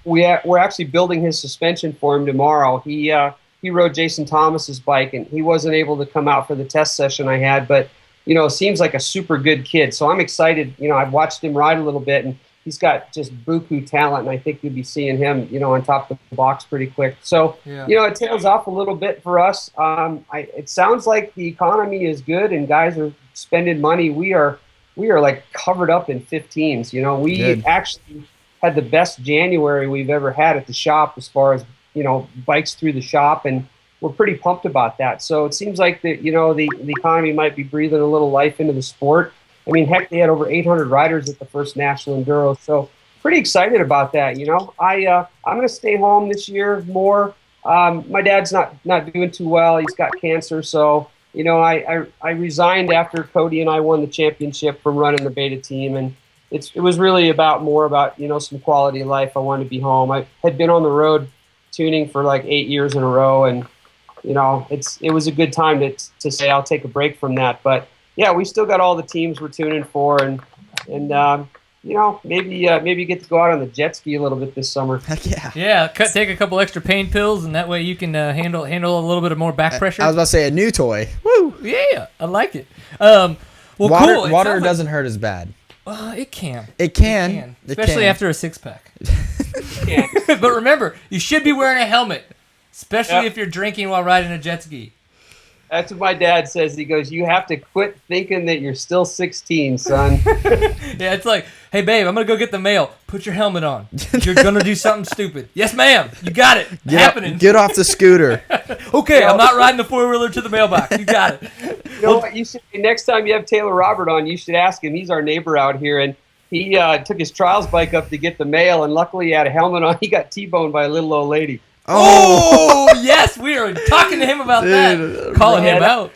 We're actually building his suspension for him tomorrow. He rode Jason Thomas's bike, and he wasn't able to come out for the test session I had, but seems like a super good kid. So I'm excited. I've watched him ride a little bit, and he's got just buku talent, and I think you'll be seeing him, on top of the box pretty quick. So, yeah. It tails off a little bit for us. It sounds like the economy is good, and guys are spending money. We are like covered up in 15s. We Good. actually had the best January we've ever had at the shop as far as bikes through the shop, and we're pretty pumped about that. So it seems like the economy might be breathing a little life into the sport. I mean, heck, they had over 800 riders at the first National Enduro, so pretty excited about that. I'm going to stay home this year more. My dad's not doing too well. He's got cancer, so I resigned after Cody and I won the championship from running the beta team, and it was really more about some quality of life. I wanted to be home. I had been on the road tuning for like 8 years in a row, and it was a good time to say I'll take a break from that. But yeah, we still got all the teams we're tuning for, and maybe get to go out on the jet ski a little bit this summer. Heck yeah. Yeah, take a couple extra pain pills, and that way you can handle a little bit of more back pressure. I was about to say a new toy. Woo! Yeah, I like it. Well, cool. Water doesn't hurt as bad. It can. It can. Especially after a six-pack. But remember, you should be wearing a helmet, especially if you're drinking while riding a jet ski. That's what my dad says. He goes, you have to quit thinking that you're still 16, son. Yeah, it's like, hey, babe, I'm going to go get the mail. Put your helmet on. You're going to do something stupid. Yes, ma'am. You got it. Happening. Get off the scooter. Okay, I'm not riding the four-wheeler to the mailbox. You got it. You know what? Next time you have Taylor Robert on, you should ask him. He's our neighbor out here, and he took his trials bike up to get the mail, and luckily he had a helmet on. He got T-boned by a little old lady. Oh, yes, we are talking to him about that. Calling him out.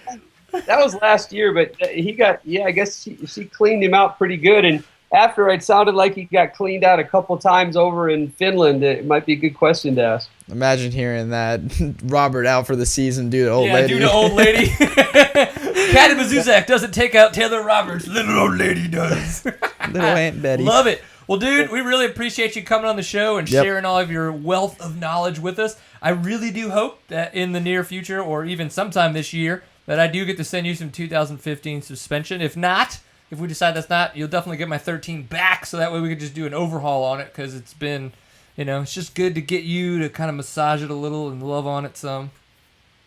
That was last year, but he got, I guess she cleaned him out pretty good. And after it sounded like he got cleaned out a couple times over in Finland. It might be a good question to ask. Imagine hearing that. Robert out for the season due to old lady. Yeah, due to old lady. Patty Mazuzak doesn't take out Taylor Roberts. Little old lady does. Little Aunt Betty. Love it. Well, dude, we really appreciate you coming on the show and sharing all of your wealth of knowledge with us. I really do hope that in the near future or even sometime this year that I do get to send you some 2015 suspension. If not, if we decide that's not, you'll definitely get my 13 back so that way we could just do an overhaul on it because it's been, it's just good to get you to kind of massage it a little and love on it some.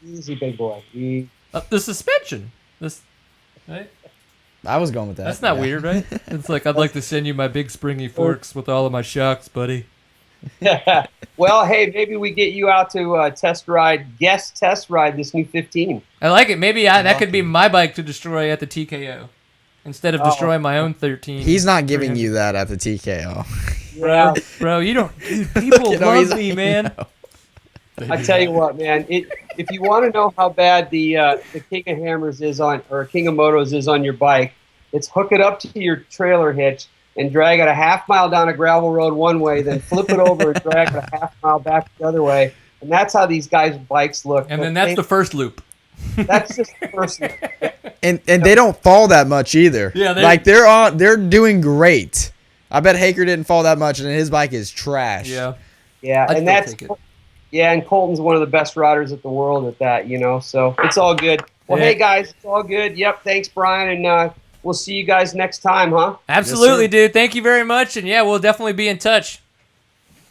Easy, big boy. The suspension. Right? I was going with that. That's not weird, right? It's like, I'd like to send you my big springy forks with all of my shocks, buddy. Well, hey, maybe we get you out to test ride this new 15. I like it. Maybe that could be my bike to destroy at the TKO instead of destroying my own 13. He's not giving you that at the TKO. Yeah. Bro, you don't. Dude, people love me, man. I tell you what, man. If you want to know how bad the King of Hammers is on, or King of Motos is on your bike, it's hook it up to your trailer hitch and drag it a half mile down a gravel road one way, then flip it over and drag it a half mile back the other way, and that's how these guys' bikes look. And then that's the first loop. That's just the first loop. And they don't fall that much either. Yeah, they're doing great. I bet Haker didn't fall that much, and his bike is trash. Yeah. Yeah, and Colton's one of the best riders at the world at that, so it's all good. Well, Hey, guys, it's all good. Yep, thanks, Brian, and we'll see you guys next time, huh? Absolutely, Yes, dude. Thank you very much, and yeah, we'll definitely be in touch.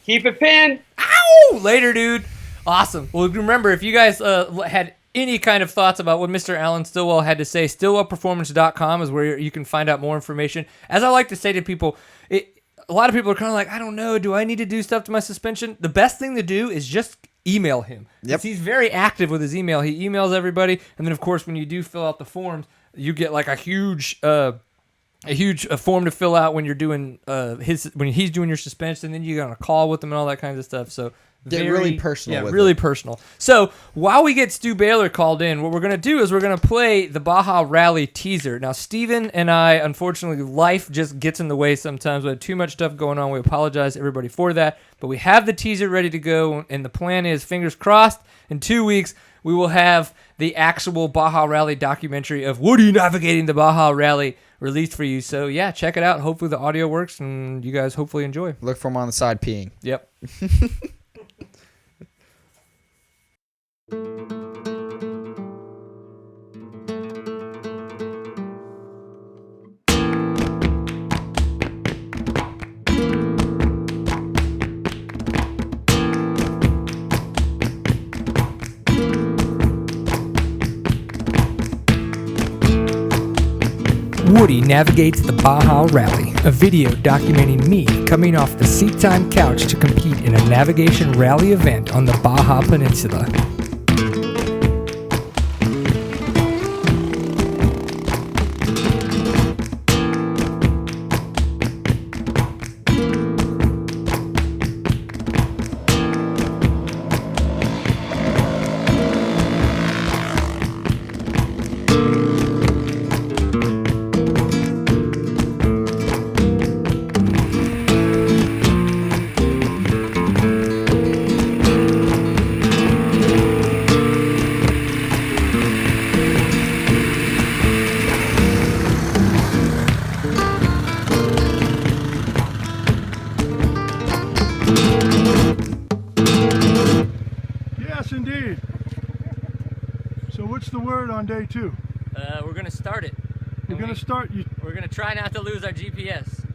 Keep it pinned. Ow! Later, dude. Awesome. Well, remember, if you guys had any kind of thoughts about what Mr. Alan Stillwell had to say, stillwellperformance.com is where you can find out more information. As I like to say to people, a lot of people are kind of like, I don't know, do I need to do stuff to my suspension? The best thing to do is just email him. Yep. He's very active with his email. He emails everybody, and then, of course, when you do fill out the forms, you get like a huge form to fill out when you're doing when he's doing your suspension, and then you get on a call with him and all that kinds of stuff. So really personal. Yeah, really personal. So while we get Stu Baylor called in, what we're gonna do is we're gonna play the Baja Rally teaser. Now, Steven and I, unfortunately, life just gets in the way sometimes. We have too much stuff going on. We apologize to everybody for that, but we have the teaser ready to go, and the plan is, fingers crossed, in 2 weeks we will have the actual Baja Rally documentary of Woody navigating the Baja Rally released for you. So yeah, check it out. Hopefully the audio works and you guys hopefully enjoy. Look for him on the side peeing. Yep. Woody navigates the Baja Rally, a video documenting me coming off the seat time couch to compete in a navigation rally event on the Baja Peninsula. Yes, indeed. So what's the word on day 2? We're going to start it. We're going to start. We're going to try not to lose our GPS.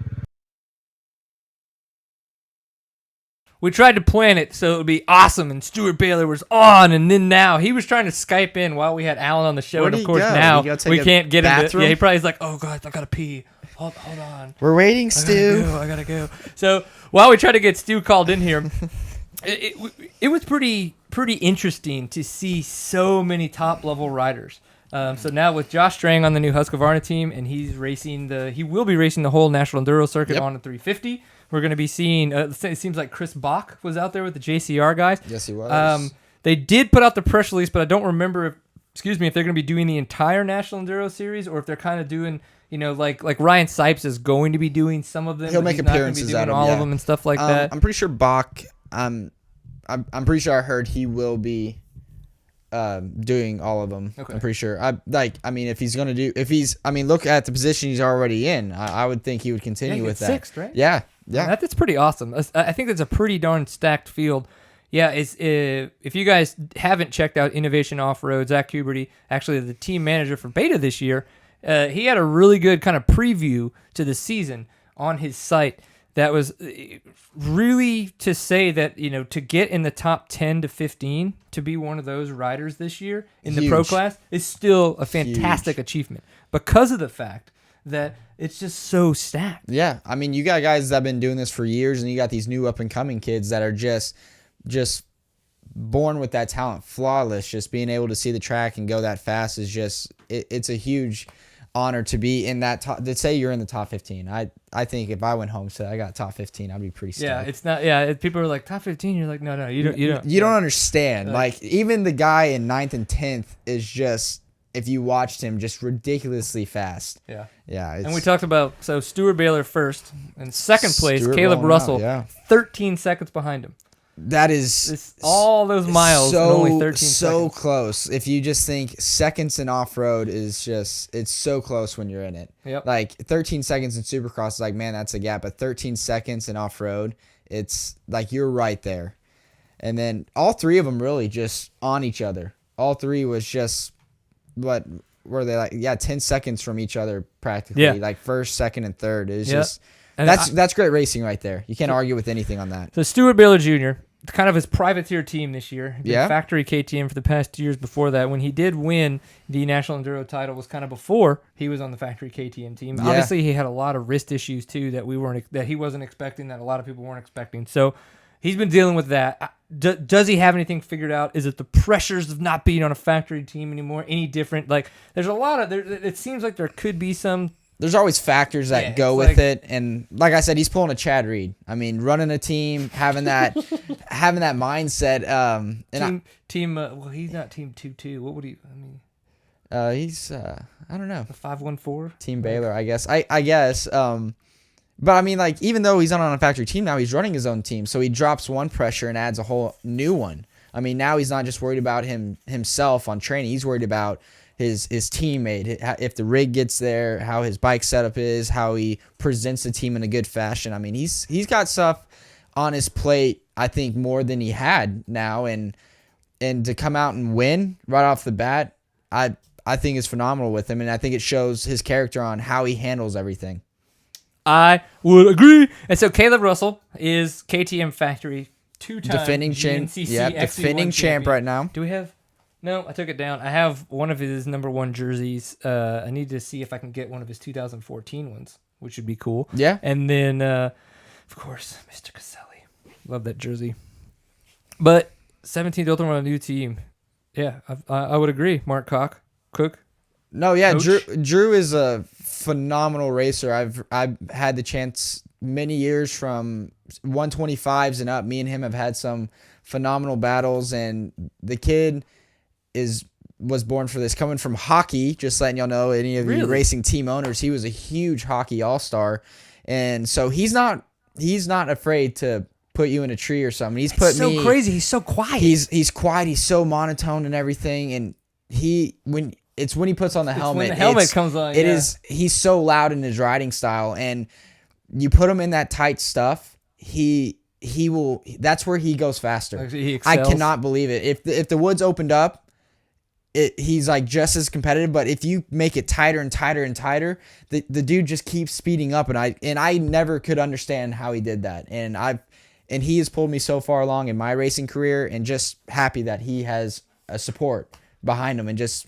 We tried to plan it so it would be awesome, and Stuart Baylor was on, and then now he was trying to Skype in while we had Alan on the show, Where'd and of he course go? now Did he go take we a can't get into. bathroom? Yeah, he probably's like, oh god, I gotta pee. Hold on. We're waiting, Stu. I gotta go. So while we try to get Stu called in here, it was pretty interesting to see so many top level riders. So now with Josh Strang on the new Husqvarna team, and he will be racing the whole National Enduro circuit on the 350. We're going to be seeing, it seems like Chris Bach was out there with the JCR guys. Yes, he was. They did put out the press release, but I don't remember if they're going to be doing the entire National Enduro Series or if they're kind of doing, like Ryan Sipes is going to be doing some of them. He'll but make he's not gonna appearances be doing at them, all yeah. of them and stuff like that. I'm pretty sure Bach, I'm pretty sure I heard he will be doing all of them. Okay. I'm pretty sure. Look at the position he's already in. I would think he would continue Yeah, he with got that. sixth, right? Yeah. Yeah. That's pretty awesome. I think that's a pretty darn stacked field. Yeah, if you guys haven't checked out Innovation Off-Road, Zach Huberty, actually the team manager for Beta this year, he had a really good kind of preview to the season on his site that was really to say that, to get in the top 10 to 15 to be one of those riders this year in the pro class is still a fantastic achievement because of the fact that it's just so stacked. Yeah, I mean, you got guys that have been doing this for years, and you got these new up-and-coming kids that are just born with that talent, flawless. Just being able to see the track and go that fast is just it's a huge honor to be in that top. To say you're in the top 15, I think if I went home and said I got top 15, I'd be pretty stoked. Yeah, it's not. Yeah, people are like top 15. You're like, no, you don't understand. Like even the guy in 9th and 10th is just, if you watched him, just ridiculously fast. Yeah. And we talked about Stuart Baylor first, and second place, Stuart Caleb rolling Russell, out, 13 seconds behind him. That is all those miles and only 13 so seconds. close. If you just think seconds in off-road is just, it's so close when you're in it. Yep. Like 13 seconds in Supercross is like, man, that's a gap. But 13 seconds in off-road, it's like you're right there. And then all three of them really just on each other. All three was just, what were they like? Yeah, 10 seconds from each other practically. Yeah. Like first, second, and third. It was just... And that's great racing right there. You can't argue with anything on that. So Steward Baylor Jr., kind of his privateer team this year. He'd been Yeah. factory KTM for the past 2 years before that. When he did win the National Enduro title was kind of before he was on the factory KTM team. Yeah. Obviously, he had a lot of wrist issues too that he wasn't expecting, that a lot of people weren't expecting. So he's been dealing with that. Does he have anything figured out? Is it the pressures of not being on a factory team anymore? Any different? Like, there's a lot of it seems like there could be some. There's always factors that go with it, and like I said, he's pulling a Chad Reed. I mean, running a team, having that mindset. Well, he's not team 2-2. What would he? I mean, he's I don't know. The 514 Team Baylor, I guess. I guess. But I mean, like, even though he's not on a factory team now, he's running his own team, so he drops one pressure and adds a whole new one. I mean, now he's not just worried about himself on training. He's worried about his teammate, if the rig gets there, how his bike setup is, how he presents the team in a good fashion. I mean, he's got stuff on his plate, I think, more than he had now, and to come out and win right off the bat, I think is phenomenal with him, and I think it shows his character on how he handles everything. I would agree. And so Caleb Russell is KTM factory two-time defending champ right now. Do we have? No, I took it down. I have one of his number 1 jerseys. I need to see if I can get one of his 2014 ones, which would be cool. Yeah. And then, of course, Mr. Caselli. Love that jersey. But 17th Ultimate on a new team. Yeah, I would agree. Mark Cook. No, yeah, Coach. Drew is a phenomenal racer. I've had the chance many years from 125s and up. Me and him have had some phenomenal battles, and the kid was born for this. Coming from hockey, just letting y'all know, any of you racing team owners, he was a huge hockey all-star, and so he's not afraid to put you in a tree or something. He's put me so crazy. He's so quiet. He's quiet. He's so monotone and everything, and when he puts on the helmet, when the helmet comes on, he's so loud in his riding style, and you put him in that tight stuff, he will. That's where he goes faster. He I excels. cannot believe it. If the woods opened up, he's like just as competitive. But if you make it tighter and tighter and tighter, the dude just keeps speeding up. And I never could understand how he did that. And he has pulled me so far along in my racing career, and just happy that he has a support behind him and just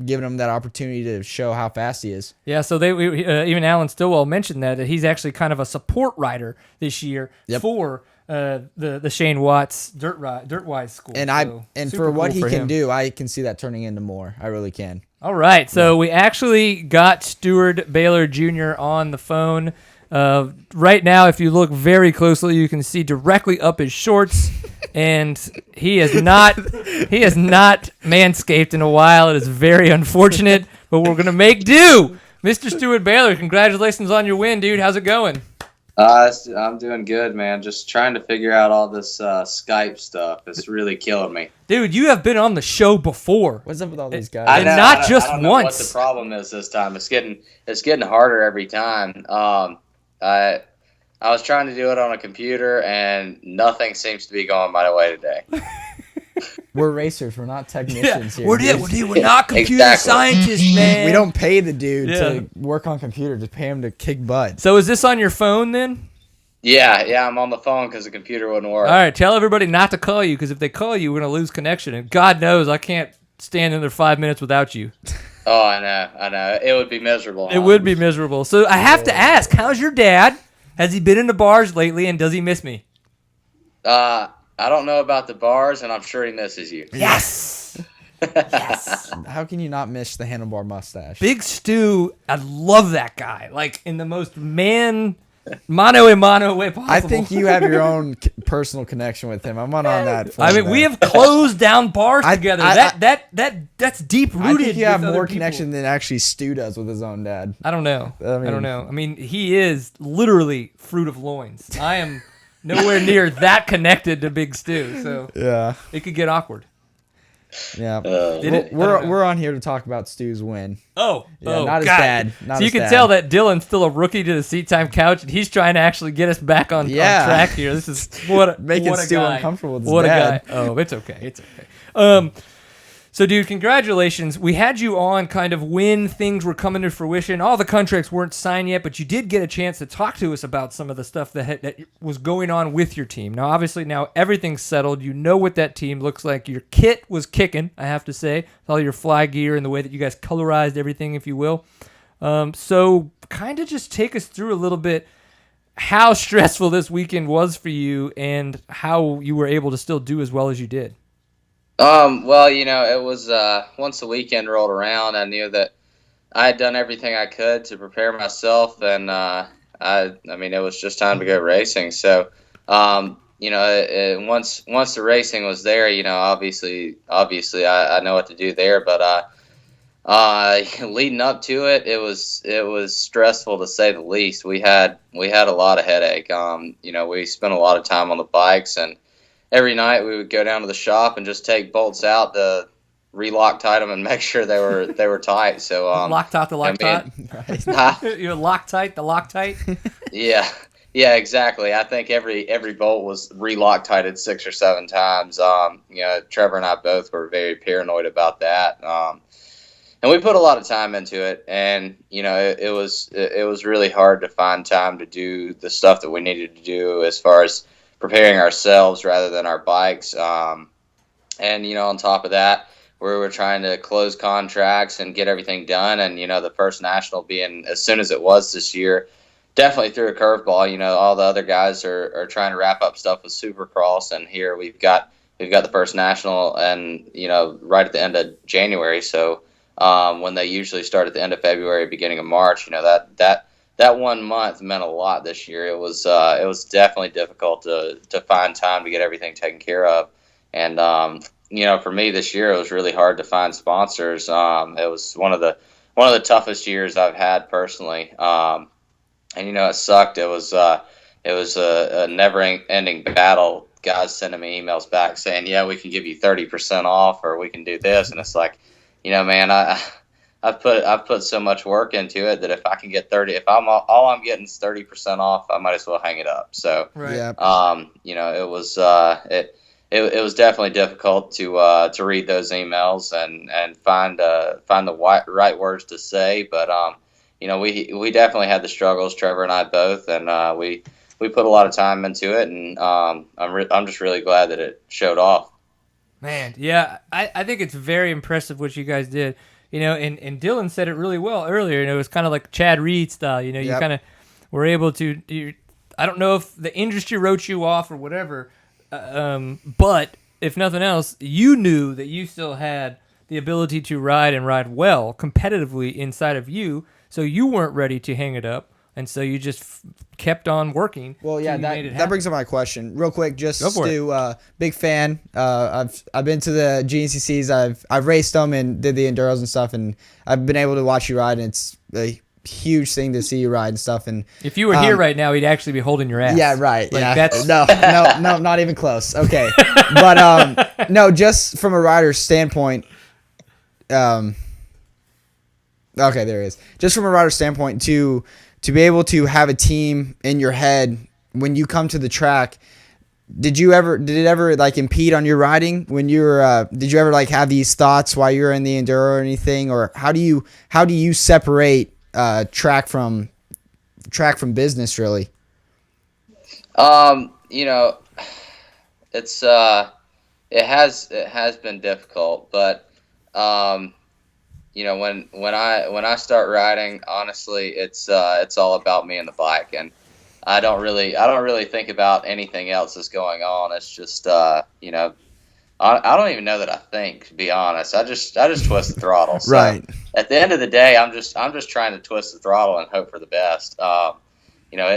giving him that opportunity to show how fast he is. Yeah, so even Alan Stillwell mentioned that he's actually kind of a support rider this year for the Shane Watts Dirtwise school. And for what he can do, I can see that turning into more. I really can. All right, so we actually got Steward Baylor Jr. on the phone. Right now, if you look very closely, you can see directly up his shorts, and he has not manscaped in a while. It is very unfortunate, but we're gonna make do. Mr. Steward Baylor, congratulations on your win, dude. How's it going? I'm doing good, man. Just trying to figure out all this Skype stuff. It's really killing me. Dude, you have been on the show before. What's up with all these guys? I know, not I just don't know once. What the problem is this time? It's getting harder every time. I was trying to do it on a computer, and nothing seems to be going my way today. We're racers. We're not technicians here. We're not computer Exactly. scientists, man. We don't pay the dude Yeah. to work on computer. Just pay him to kick butt. So is this on your phone then? Yeah, I'm on the phone because the computer wouldn't work. All right, tell everybody not to call you, because if they call you, we're going to lose connection. And God knows I can't stand another 5 minutes without you. Oh, I know. It would be miserable. It would be miserable. So I have to ask, how's your dad? Has he been in the bars lately, and does he miss me? I don't know about the bars, and I'm sure he misses you. Yes! Yes! How can you not miss the handlebar mustache? Big Stu, I love that guy. Like, in the most mano a mano way possible. I think you have your own personal connection with him. I'm not on that. I mean, we have closed down bars together. That's deep I rooted. think you have with other more people. connection than actually Stu does with his own dad. I don't know. I I mean- don't know. I mean, he is literally fruit of loins. I am nowhere near that connected to Big Stu, so Yeah. it could get awkward. Yeah. Did it? I don't know. We're on here to talk about Stu's win. Oh, Yeah, oh, not his God. dad. Not So you his can dad. tell that Dylan's still a rookie to the seat time couch, and he's trying to actually get us back on track here. This is Making what a Stu guy. uncomfortable with his What dad. a guy. Oh, it's okay. It's okay. So, dude, congratulations. We had you on kind of when things were coming to fruition. All the contracts weren't signed yet, but you did get a chance to talk to us about some of the stuff that was going on with your team. Now, obviously, now everything's settled. You know what that team looks like. Your kit was kicking, I have to say, with all your fly gear and the way that you guys colorized everything, if you will. So kind of just take us through a little bit how stressful this weekend was for you and how you were able to still do as well as you did. Well, it was once the weekend rolled around, I knew that I had done everything I could to prepare myself, and I mean, it was just time to go racing. So, once the racing was there, obviously, I know what to do there. But leading up to it, it was stressful to say the least. We had a lot of headache. We spent a lot of time on the bikes, and every night we would go down to the shop and just take bolts out to re-Loctite them and make sure they were tight. So Loctite the Loctite. You Loctite the Loctite. Yeah, exactly. I think every bolt was re-Loctited 6 or 7 times. Trevor and I both were very paranoid about that. And we put a lot of time into it, and it was really hard to find time to do the stuff that we needed to do as far as preparing ourselves rather than our bikes. And on top of that, we were trying to close contracts and get everything done. And the first national being as soon as it was this year, definitely threw a curveball. All the other guys are trying to wrap up stuff with Supercross, and here we've got the first national, and right at the end of January. So when they usually start at the end of February, beginning of March, that 1 month meant a lot this year. It was definitely difficult to find time to get everything taken care of. And for me this year, it was really hard to find sponsors. It was one of the toughest years I've had personally. And it sucked. It was a never-ending battle. Guys sending me emails back saying, "Yeah, we can give you 30% off, or we can do this." And it's like, man, I've put so much work into it that if I can get 30, if all I'm getting is 30% off, I might as well hang it up. So, Right. Yeah. it was it was definitely difficult to read those emails and find the right words to say. But we definitely had the struggles, Trevor and I both, and we put a lot of time into it, and I'm just really glad that it showed off. Man, yeah, I think it's very impressive what you guys did. And Dylan said it really well earlier. It was kind of like Chad Reed style. You Yep. kind of were able to. I don't know if the industry wrote you off or whatever, but if nothing else, you knew that you still had the ability to ride and ride well competitively inside of you. So you weren't ready to hang it up, and so you just kept on working. Well, yeah, till you made it that happen. brings up my question real quick. Just Go for to big fan. I've been to the GNCCs. I've raced them and did the enduros and stuff, and I've been able to watch you ride, and it's a huge thing to see you ride and stuff. And If you were here right now, he'd actually be holding your ass. yeah, right. Like, yeah, that's- no, not even close. Okay, but no, just from a rider's standpoint. Okay, there it is. Just from a rider's standpoint, to be able to have a team in your head when you come to the track, did it ever like impede on your riding when you were did you ever like have these thoughts while you were in the enduro or anything, or how do you separate track from business really? You know, it's it has been difficult, but you know, when I start riding, honestly, it's all about me and the bike, and I don't really think about anything else that's going on. It's just you know, I don't even know that I think, to be honest. I just twist the throttle. So Right. at the end of the day, I'm just trying to twist the throttle and hope for the best. You know,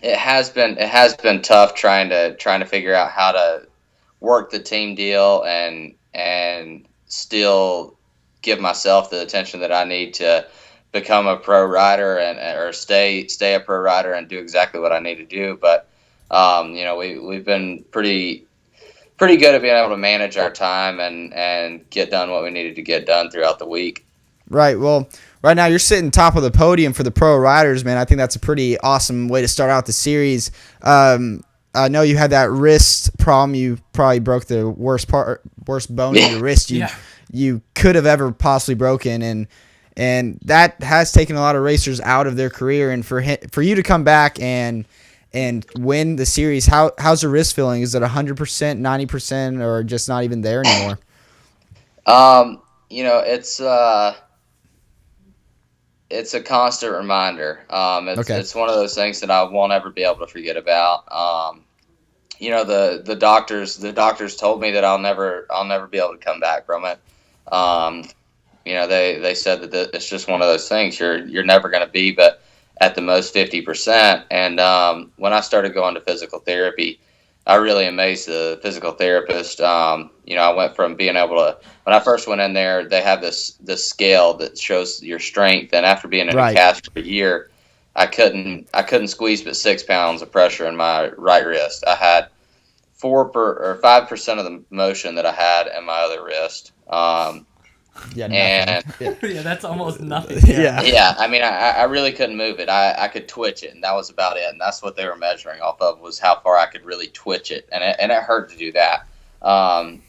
it has been tough trying to figure out how to work the team deal and still give myself the attention that I need to become a pro rider or stay a pro rider and do exactly what I need to do. But you know, we've been pretty good at being able to manage our time and get done what we needed to get done throughout the week. Right. Well, right now you're sitting top of the podium for the pro riders, man. I think that's a pretty awesome way to start out the series. I know you had that wrist problem. You probably broke the worst bone in your wrist you could have ever possibly broken, and that has taken a lot of racers out of their career. And for you to come back and win the series, how's your wrist feeling? Is it 100%, 90%, or just not even there anymore? You know, it's a constant reminder. It's one of those things that I won't ever be able to forget about. You know, the doctors told me that I'll never be able to come back from it. You know, they said that it's just one of those things. You're never going to be, but at the most 50%. And when I started going to physical therapy, I really amazed the physical therapist. You know, I went from being able to, when I first went in there, they have this scale that shows your strength. And after being in a cast for a year, I couldn't squeeze but 6 pounds of pressure in my right wrist. I had 5% of the motion that I had in my other wrist. Yeah, that's almost nothing. Yeah. I mean, I really couldn't move it. I could twitch it, and that was about it. And that's what they were measuring off of, was how far I could really twitch it, and it hurt to do that.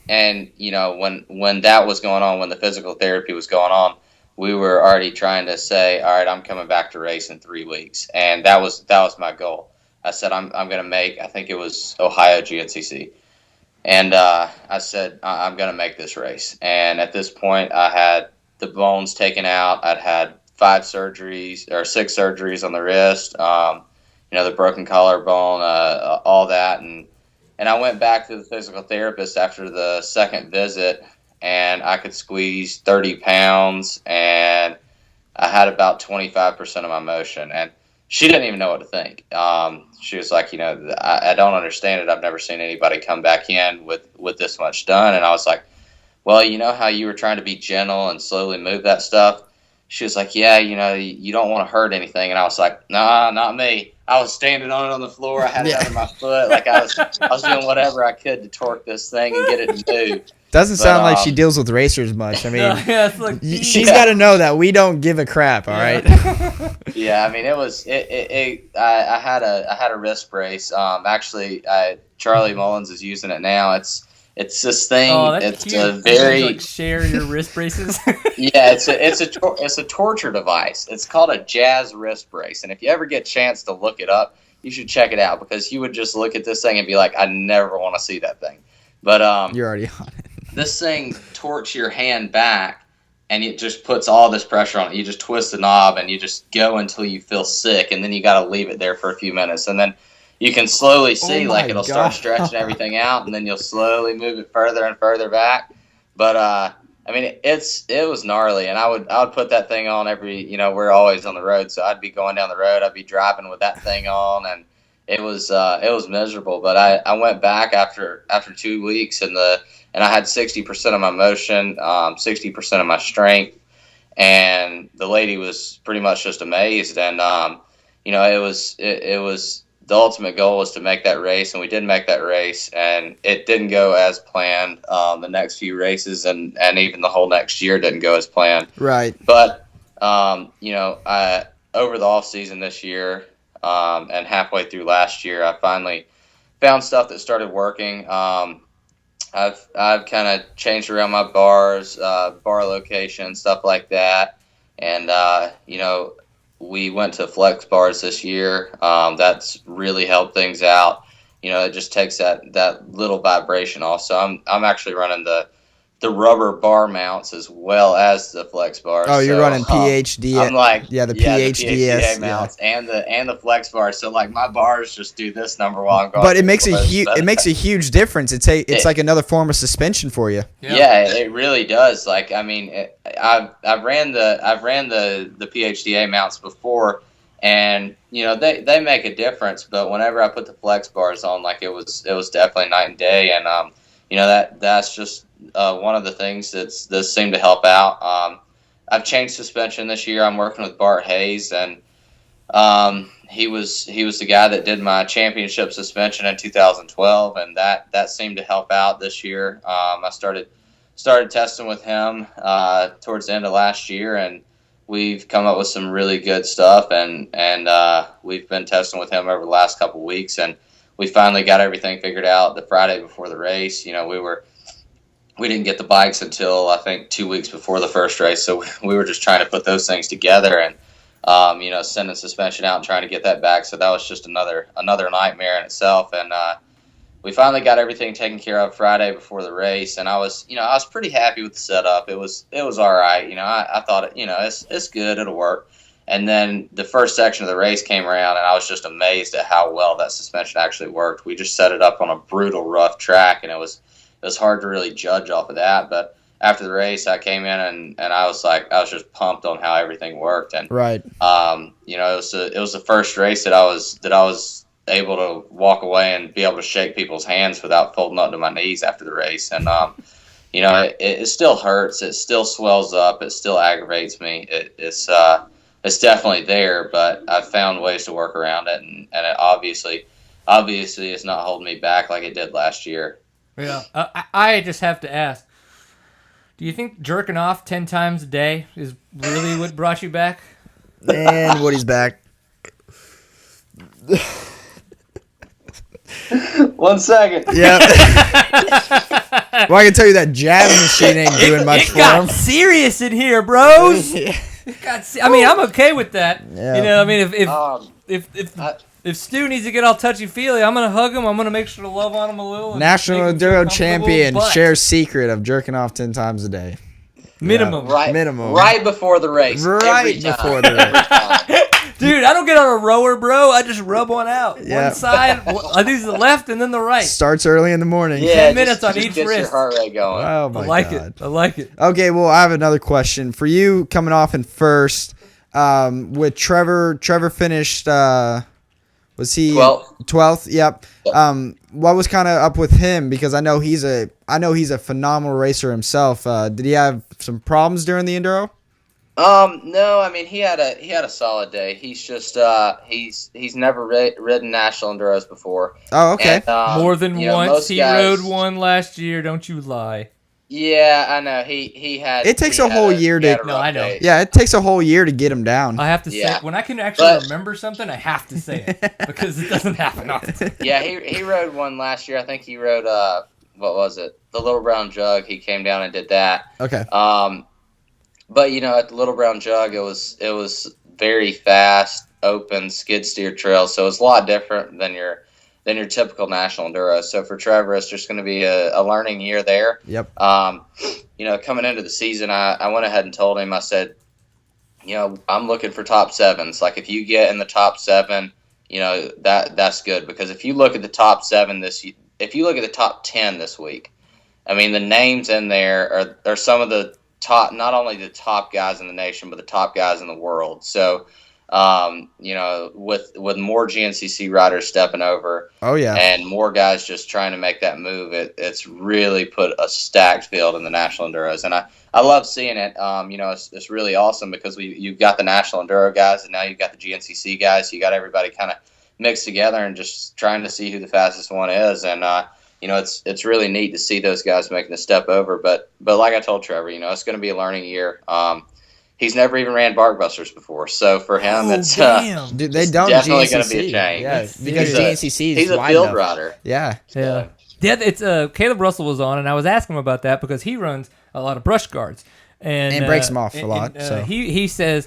And you know, when that was going on, when the physical therapy was going on, we were already trying to say, all right, I'm coming back to race in 3 weeks, and that was my goal. I said I'm going to make, I think it was Ohio GNCC. And I said, I'm going to make this race. And at this point, I had the bones taken out. I'd had 6 surgeries on the wrist, you know, the broken collarbone, all that. And I went back to the physical therapist after the second visit, and I could squeeze 30 pounds, and I had about 25% of my motion. And she didn't even know what to think. She was like, you know, I don't understand it. I've never seen anybody come back in with this much done. And I was like, well, you know how you were trying to be gentle and slowly move that stuff? She was like, yeah, you know, you don't want to hurt anything. And I was like, nah, not me. I was standing on the floor. I had it under my foot. Like I was doing whatever I could to torque this thing and get it to move. Doesn't sound like she deals with racers much. I mean, it's like, she's got to know that we don't give a crap. All right. Yeah, I mean, it was. I had a wrist brace. Actually, Charlie Mullins is using it now. It's this thing. Oh, that's it's cute. a very like share your wrist braces. Yeah, it's a torture device. It's called a jazz wrist brace, and if you ever get a chance to look it up, you should check it out, because you would just look at this thing and be like, I never want to see that thing. But you're already on it. This thing torques your hand back, and it just puts all this pressure on it. You just twist the knob, and you just go until you feel sick, and then you got to leave it there for a few minutes, and then you can slowly see, like, it'll start stretching everything out, and then you'll slowly move it further and further back. But I mean, it was gnarly, and I would put that thing on every, you know, we're always on the road, so I'd be going down the road, I'd be driving with that thing on, and it was miserable. But I went back after 2 weeks, and I had 60% of my motion, 60% of my strength, and the lady was pretty much just amazed. And you know, it was the ultimate goal was to make that race, and we did make that race, and it didn't go as planned. The next few races and even the whole next year didn't go as planned. Right. But you know, over the off season this year and halfway through last year, I finally found stuff that started working. I've kind of changed around my bars, bar location, stuff like that, and we went to flex bars this year. That's really helped things out. It just takes that little vibration off. So I'm actually running the rubber bar mounts as well as the flex bars. Oh, you're so, running PhD. I'm like, the the PhDs mounts and the flex bars. So like my bars just do this number while I'm going. But it makes a huge difference. It's like another form of suspension for you. Yeah, it really does. Like, I mean, I've ran the PhDA mounts before, and they make a difference. But whenever I put the flex bars on, like it was definitely night and day. And that's just one of the things that seemed to help out. I've changed suspension this year. I'm working with Bart Hayes, and he was the guy that did my championship suspension in 2012, and that seemed to help out this year. I started testing with him towards the end of last year, and we've come up with some really good stuff, and we've been testing with him over the last couple of weeks, and we finally got everything figured out the Friday before the race. We didn't get the bikes until I think 2 weeks before the first race, so we were just trying to put those things together and sending suspension out and trying to get that back. So that was just another nightmare in itself. And we finally got everything taken care of Friday before the race, and I was pretty happy with the setup. It was all right. I thought it's good, it'll work. And then the first section of the race came around, and I was just amazed at how well that suspension actually worked. We just set it up on a brutal, rough track, and it was hard to really judge off of that. But after the race, I came in and I was just pumped on how everything worked. And right, it was the first race that I was able to walk away and be able to shake people's hands without folding up to my knees after the race. And it still hurts, it still swells up, it still aggravates me. It's definitely there, but I've found ways to work around it, and it obviously it's not holding me back like it did last year. Yeah, I just have to ask, do you think jerking off 10 times a day is really what brought you back? And Woody's back. 1 second. Yeah. Well, I can tell you that jab machine ain't doing much for him. It got serious in here, bros. I mean, I'm okay with that. Yeah. I mean, if Stu needs to get all touchy-feely, I'm going to hug him. I'm going to make sure to love on him a little. National Enduro champion shares secret of jerking off 10 times a day. Minimum. Yeah. Minimum. Right before the race. Right before the race. Dude, I don't get on a rower, bro. I just rub one out. Yeah. One side. I do the left and then the right. Starts early in the morning. Yeah, 10 minutes on just each gets wrist. your heart rate going. Oh my God. I like it. Okay, well, I have another question for you. Coming off in first, with Trevor. Trevor finished. Was he 12th? Yep. What was kind of up with him? Because I know he's a phenomenal racer himself. Did he have some problems during the enduro? No, I mean he had a solid day. He's just he's never ridden National Enduros before. Oh, okay. And, More than once. most He guys, rode one last year. Don't you lie. Yeah, I know. He had. It takes a whole year to. No, I know. Yeah, it takes a whole year to get him down. I have to say, when I can actually remember something, I have to say it because it doesn't happen often. Yeah, he rode one last year. I think he rode what was it? The Little Brown Jug. He came down and did that. Okay. But at the Little Brown Jug, it was very fast, open skid steer trail, so it's a lot different than your typical National Enduro. So for Trevor, it's just going to be a learning year there. Yep. Coming into the season, I went ahead and told him, I said, I'm looking for top sevens. Like if you get in the top 7, that's good, because if you look at the top 7 if you look at the top 10 this week, I mean the names in there are some of the top, not only the top guys in the nation, but the top guys in the world. So, with more GNCC riders stepping over, oh yeah, and more guys just trying to make that move, it's really put a stacked field in the National Enduros, and I love seeing it. It's really awesome because you've got the National Enduro guys, and now you've got the GNCC guys. You got everybody kind of mixed together and just trying to see who the fastest one is, and it's really neat to see those guys making the step over. But like I told Trevor, it's going to be a learning year. he's never even ran Barkbusters before. So for him, it's damn. Dude, they it's don't definitely GNCC. going to be a change. Yeah, That's because serious. GNCC is He's a wide field enough. rider. Yeah. Yeah. Yeah, it's Caleb Russell was on, and I was asking him about that because he runs a lot of brush guards and breaks them off a lot. So he says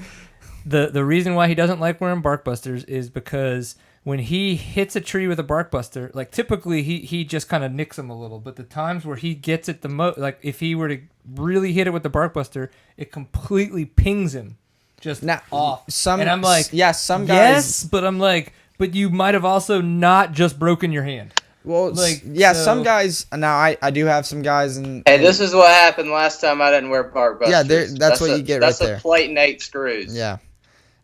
the reason why he doesn't like wearing barkbusters is because when he hits a tree with a barkbuster, like typically he just kind of nicks him a little, but the times where he gets it the most, like if he were to really hit it with the barkbuster, it completely pings him just off. And I'm like, some guys. yes, but I'm like, but you might have also not just broken your hand. Well, like, some guys. Now I do have some guys and. Hey, this is what happened last time I didn't wear Barkbusters. Yeah, that's what you get right there. That's a plate and 8 screws. Yeah.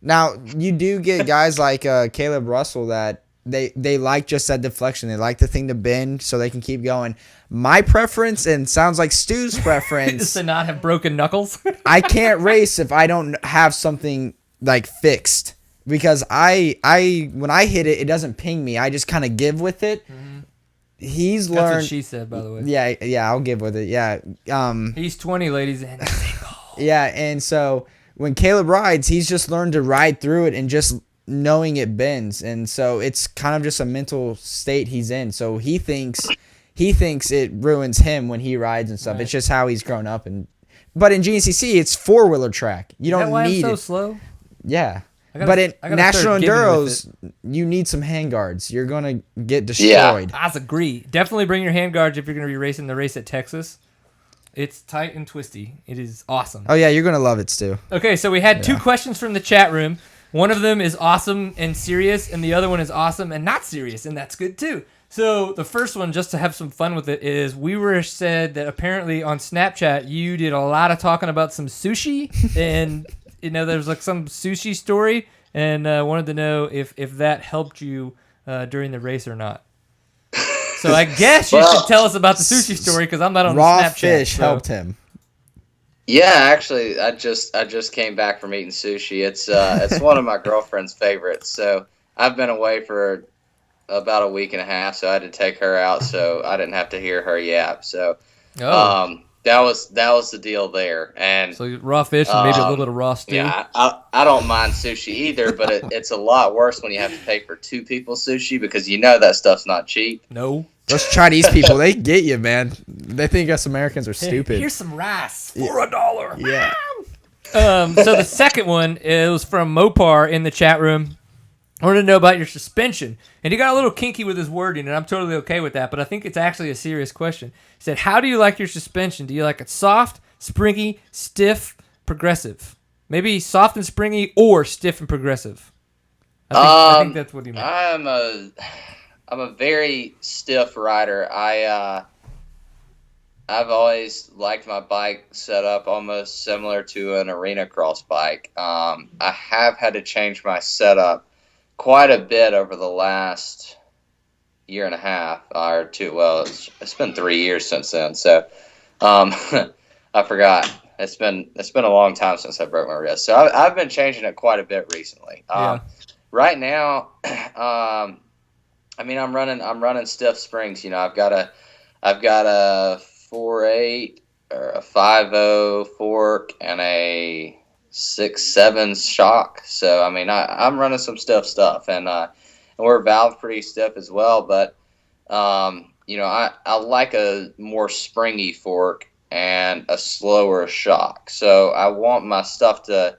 Now you do get guys like Caleb Russell that they like just that deflection. They like the thing to bend so they can keep going. My preference, and sounds like Stu's preference, is to not have broken knuckles. I can't race if I don't have something like fixed, because I when I hit it, it doesn't ping me. I just kind of give with it. Mm-hmm. He's That's learned. what she said, by the way. Yeah, I'll give with it. Yeah. He's 20, ladies, and single. Yeah, and so when Caleb rides, he's just learned to ride through it and just knowing it bends, and so it's kind of just a mental state he's in. So he thinks it ruins him when he rides and stuff. Right. It's just how he's grown up. But in GNCC, it's 4-wheeler track. You don't why need I'm so it. slow? Yeah. I But in gotta National start giving with Enduros, you need some handguards. You're gonna get destroyed. I agree. Definitely bring your handguards if you're going to be racing the race at Texas. It's tight and twisty. It is awesome. Oh yeah, you're gonna love it, Stu. Okay, so we had 2 questions from the chat room. One of them is awesome and serious, and the other one is awesome and not serious, and that's good too. So the first one, just to have some fun with it, is we were said that apparently on Snapchat you did a lot of talking about some sushi, and there's like some sushi story, and wanted to know if that helped you during the race or not. So I guess you should tell us about the sushi story, because I'm not on Raw the Snapchat. fish helped him. Yeah, actually, I just came back from eating sushi. It's one of my girlfriend's favorites. So I've been away for about a week and a half, so I had to take her out, so I didn't have to hear her yap. So that was the deal there. And So raw fish and maybe a little bit of raw stew. yeah, I don't mind sushi either, but it's a lot worse when you have to pay for 2 people's sushi, because that stuff's not cheap. No. Those Chinese people, they get you, man. They think us Americans are stupid. Here's some rice for $1. Yeah. So the second one is from Mopar in the chat room. I wanted to know about your suspension. And he got a little kinky with his wording, and I'm totally okay with that, but I think it's actually a serious question. He said, how do you like your suspension? Do you like it soft, springy, stiff, progressive? Maybe soft and springy or stiff and progressive. I think that's what he meant. I'm a very stiff rider. I've always liked my bike set up almost similar to an arena cross bike. I have had to change my setup quite a bit over the last year and a half or 2. Well, it's been 3 years since then. So I forgot. It's been a long time since I broke my wrist. So I've been changing it quite a bit recently. Right now, I'm running stiff springs. I've got a 4.8 or a 5.0 fork and a 6.7 shock. So I'm running some stiff stuff, and we're valved pretty stiff as well. But I like a more springy fork and a slower shock. So I want my stuff to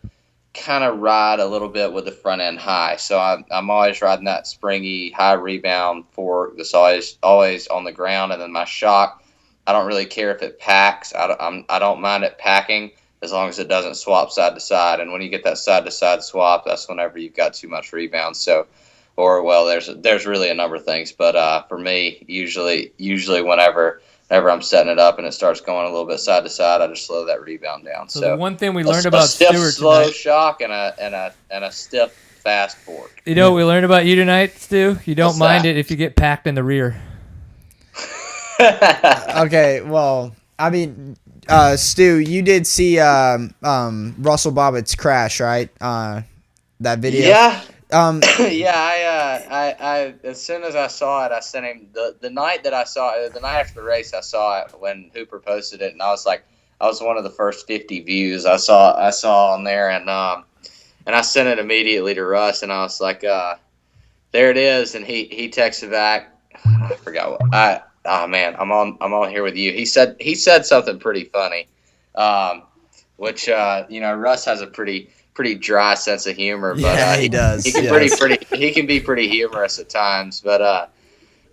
kind of ride a little bit with the front end high. So I'm always riding that springy, high rebound fork that's always on the ground. And then my shock, I don't really care if it packs. I don't mind it packing as long as it doesn't swap side to side. And when you get that side to side swap, that's whenever you've got too much rebound. So, there's really a number of things. But for me, usually whenever I'm setting it up and it starts going a little bit side to side, I just slow that rebound down. So the one thing we learned a about stiff, Stuart slow tonight, shock and a stiff, fast fork. you know what we learned about you tonight, Stu? You don't What's mind that? it if you get packed in the rear. Okay, well, Stu, you did see Russell Bobbitt's crash, right? That video. Yeah. Yeah. I as soon as I saw it, I sent him the night that I saw it, the night after the race. I saw it when Hooper posted it, and I was like, one of the first 50 views I saw on there, and I sent it immediately to Russ, and I was like, there it is, and he texted back. I forgot what oh man, I'm on here with you. He said something pretty funny, which Russ has a pretty dry sense of humor, but Yeah, he does. He can he can be pretty humorous at times, but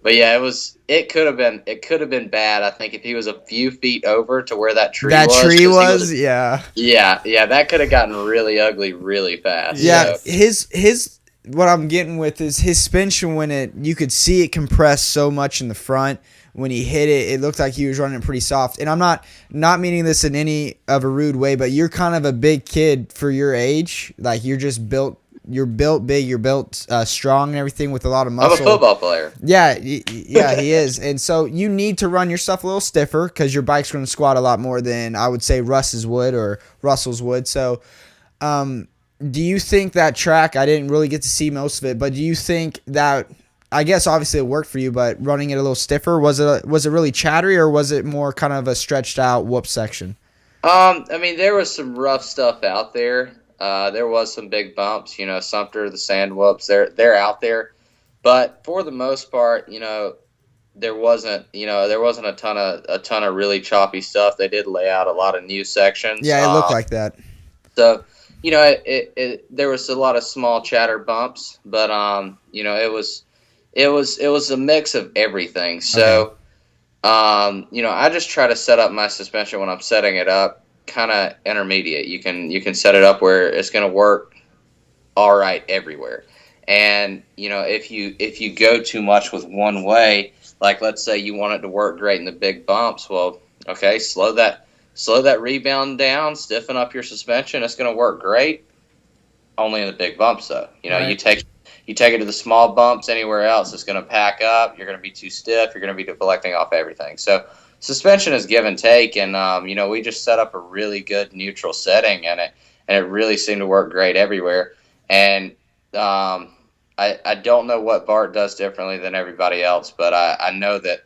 yeah, it could have been bad. I think if he was a few feet over to where that tree was, yeah. Yeah, that could have gotten really ugly really fast. Yeah, So. his what I'm getting with is his suspension when you could see it compress so much in the front. When he hit it, it looked like he was running pretty soft. And I'm not meaning this in any of a rude way, but you're kind of a big kid for your age. Like you're built big, you're built strong and everything with a lot of muscle. I'm a football player. Yeah, he is. And so you need to run your stuff a little stiffer because your bike's going to squat a lot more than I would say Russ's would or Russell's would. So do you think that track, I didn't really get to see most of it, but do you think that, I guess obviously it worked for you, but running it a little stiffer, was it really chattery or was it more kind of a stretched out whoop section? I mean, there was some rough stuff out there. There was some big bumps, Sumter, the sand whoops, they're out there. But for the most part, there wasn't a ton of really choppy stuff. They did lay out a lot of new sections. Yeah, it looked like that. So, there was a lot of small chatter bumps, but it was a mix of everything. So, I just try to set up my suspension when I'm setting it up kind of intermediate. You can set it up where it's going to work all right everywhere. And, if you go too much with one way, like let's say you want it to work great in the big bumps, well, okay, slow that rebound down, stiffen up your suspension. It's going to work great only in the big bumps though. Right. You take it to the small bumps anywhere else, it's going to pack up. You're going to be too stiff. You're going to be deflecting off everything. So suspension is give and take, and we just set up a really good neutral setting, and it really seemed to work great everywhere. And I don't know what Bart does differently than everybody else, but I know that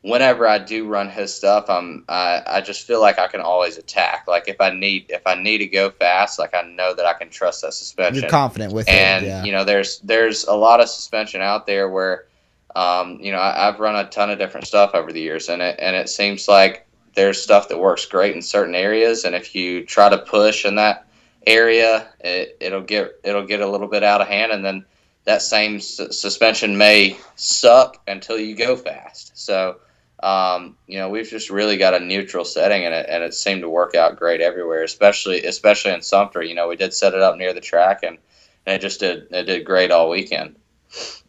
whenever I do run his stuff, I just feel like I can always attack. Like if I need to go fast, like I know that I can trust that suspension. You're confident with and, it. Yeah. There's a lot of suspension out there where, I've run a ton of different stuff over the years, and it seems like there's stuff that works great in certain areas, and if you try to push in that area, it'll get a little bit out of hand, and then that same suspension may suck until you go fast. So. We've just really got a neutral setting, and it seemed to work out great everywhere, especially in Sumter. We did set it up near the track, and it did great all weekend.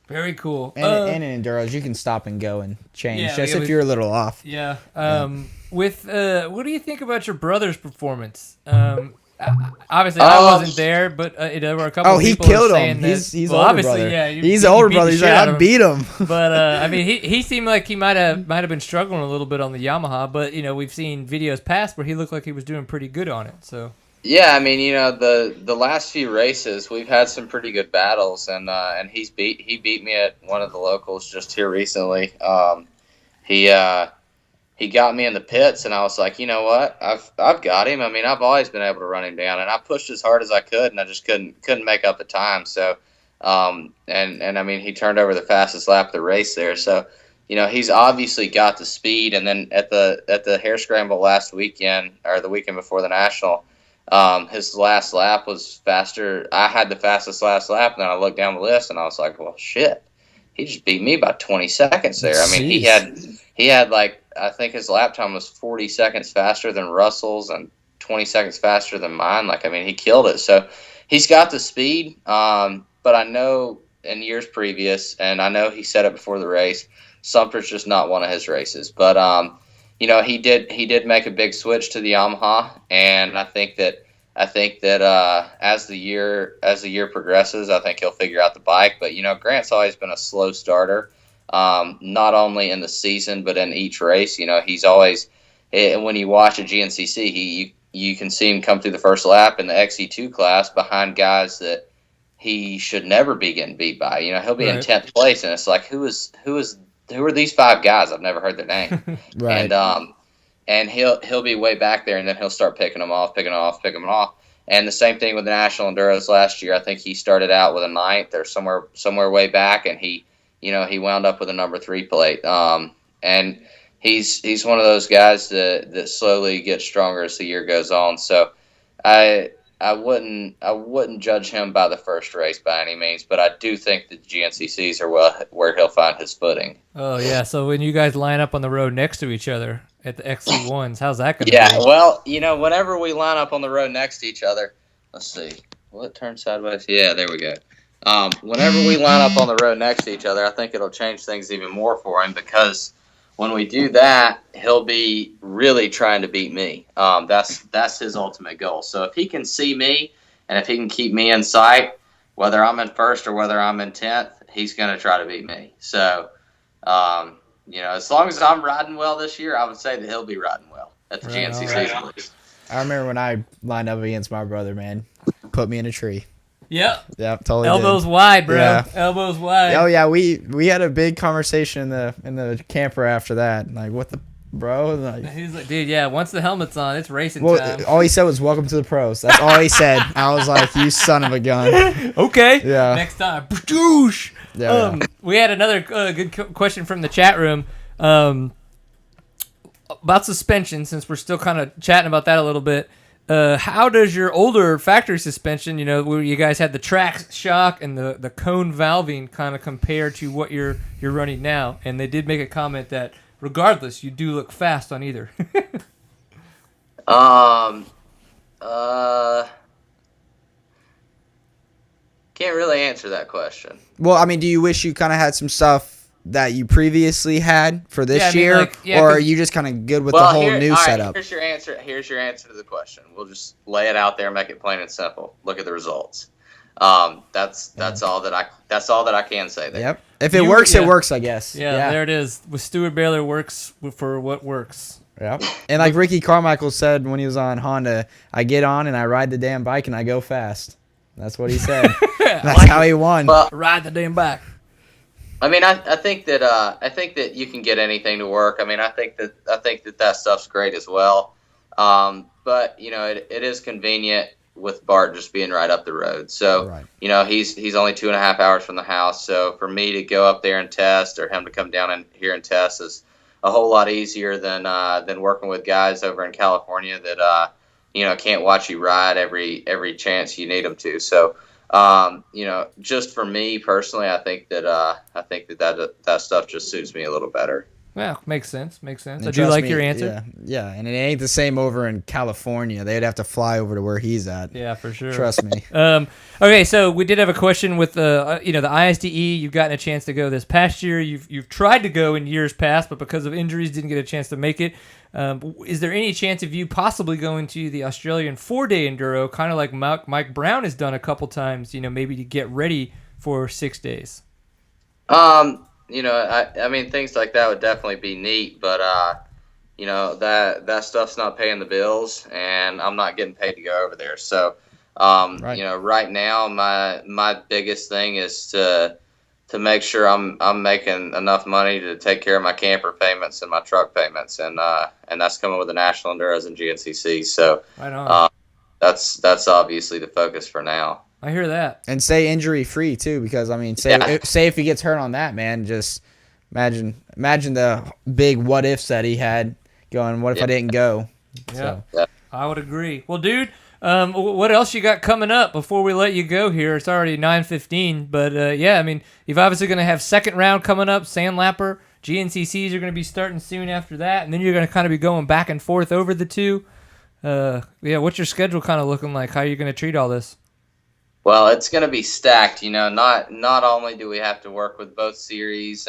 Very cool. And in Enduros, you can stop and go and change, if you're a little off. Yeah. What do you think about your brother's performance? Obviously, I wasn't there, but there were a couple of people he killed saying him. that, He's well, older obviously, brother. yeah. He's the older brother. He's like, I beat him. But he seemed like he might have been struggling a little bit on the Yamaha. But we've seen videos past where he looked like he was doing pretty good on it. So yeah, I mean, the last few races we've had some pretty good battles, and he beat me at one of the locals just here recently. He got me in the pits, and I was like, you know what? I've got him. I mean, I've always been able to run him down, and I pushed as hard as I could, and I just couldn't make up the time. So, and I mean, he turned over the fastest lap of the race there. So, he's obviously got the speed. And then at the hare scramble last weekend, or the weekend before the national, his last lap was faster. I had the fastest last lap, and then I looked down the list, and I was like, well, shit, he just beat me by 20 seconds there. I mean, he had like, I think his lap time was 40 seconds faster than Russell's and 20 seconds faster than mine. Like, I mean, he killed it. So he's got the speed. But I know in years previous, and I know he said it before the race, Sumter's just not one of his races. But, he did make a big switch to the Yamaha. And I think that as the year progresses, I think he'll figure out the bike. But, Grant's always been a slow starter. Not only in the season, but in each race. He's always, when you watch a GNCC, you can see him come through the first lap in the XE2 class behind guys that he should never be getting beat by. He'll be in 10th place, and it's like, who are these 5 guys? I've never heard their name. Right. and he'll be way back there, and then he'll start picking them off. And the same thing with the National Enduros last year. I think he started out with a ninth or somewhere way back, and he wound up with a number 3 plate. And he's one of those guys that slowly gets stronger as the year goes on. So I wouldn't judge him by the first race by any means, but I do think the GNCCs are where he'll find his footing. Oh yeah. So when you guys line up on the road next to each other at the XC1s, how's that going to Yeah, be? well, whenever we line up on the road next to each other, let's see, will it turn sideways? Yeah, there we go. Whenever we line up on the road next to each other, I think it'll change things even more for him, because when we do that, he'll be really trying to beat me. That's his ultimate goal. So if he can see me, and if he can keep me in sight, whether I'm in first or whether I'm in 10th, he's going to try to beat me. So, as long as I'm riding well this year, I would say that he'll be riding well at the GNCC at least. I remember when I lined up against my brother, man. Put me in a tree. Yep. Yep, totally Elbows did. wide, bro. Yeah. Elbows wide. Oh yeah, we had a big conversation in the camper after that. Like, what the bro? Like, He's like, dude, yeah. Once the helmet's on, it's racing well, time. all he said was "Welcome to the pros." That's all he said. I was like, "You son of a gun." Okay. Yeah. Next time. Badoosh. Yeah. We had another good question from the chat room about suspension, since we're still kind of chatting about that a little bit. How does your older factory suspension, where you guys had the track shock and the cone valving, kind of compare to what you're running now? And they did make a comment that regardless, you do look fast on either. Can't really answer that question. Well, I mean, do you wish you kind of had some stuff that you previously had for this Yeah, I mean, year, like, yeah, or are 'cause- you just kind of good with the whole new all right, setup? Here's your answer. Here's your answer to the question. We'll just lay it out there, make it plain and simple. Look at the results. That's all that I can say there. Yep. If it works, yeah. it works, I guess. Yeah, there it is. With Stuart Baylor works for what works. Yep. And like Ricky Carmichael said when he was on Honda, I get on and I ride the damn bike and I go fast. That's what he said. That's how he won. Well, Ride the damn bike. I mean, I think that you can get anything to work. I mean, I think that stuff's great as well. But it is convenient with Bart just being right up the road. So Right. he's only 2.5 hours from the house. So for me to go up there and test, or him to come down here and test, is a whole lot easier than working with guys over in California that can't watch you ride every chance you need them to. So. Just for me personally, I think that stuff just suits me a little better. Well, makes sense. I And do trust like me, your answer. Yeah, and it ain't the same over in California. They'd have to fly over to where he's at. Yeah, for sure. Trust me. Okay, so we did have a question with the ISDE. You've gotten a chance to go this past year. You've tried to go in years past, but because of injuries, didn't get a chance to make it. Is there any chance of you possibly going to the Australian 4-day enduro, kind of like Mike Brown has done a couple times? Maybe to get ready for 6 days. I mean, things like that would definitely be neat, but that stuff's not paying the bills, and I'm not getting paid to go over there. So, right now my biggest thing is to make sure I'm making enough money to take care of my camper payments and my truck payments, and that's coming with the National Enduros and GNCC. So, Right on. that's obviously the focus for now. I hear that. And stay injury free too, because I mean, say if he gets hurt on that, man, just imagine the big what ifs that he had going. What if I didn't go? Yeah, So. I would agree. Well, dude, what else you got coming up before we let you go here? It's already 9:15, but I mean, you're obviously going to have second round coming up, Sandlapper. GNCCs are going to be starting soon after that, and then you're going to kind of be going back and forth over the two. What's your schedule kind of looking like? How are you going to treat all this? Well, it's going to be stacked. Not only do we have to work with both series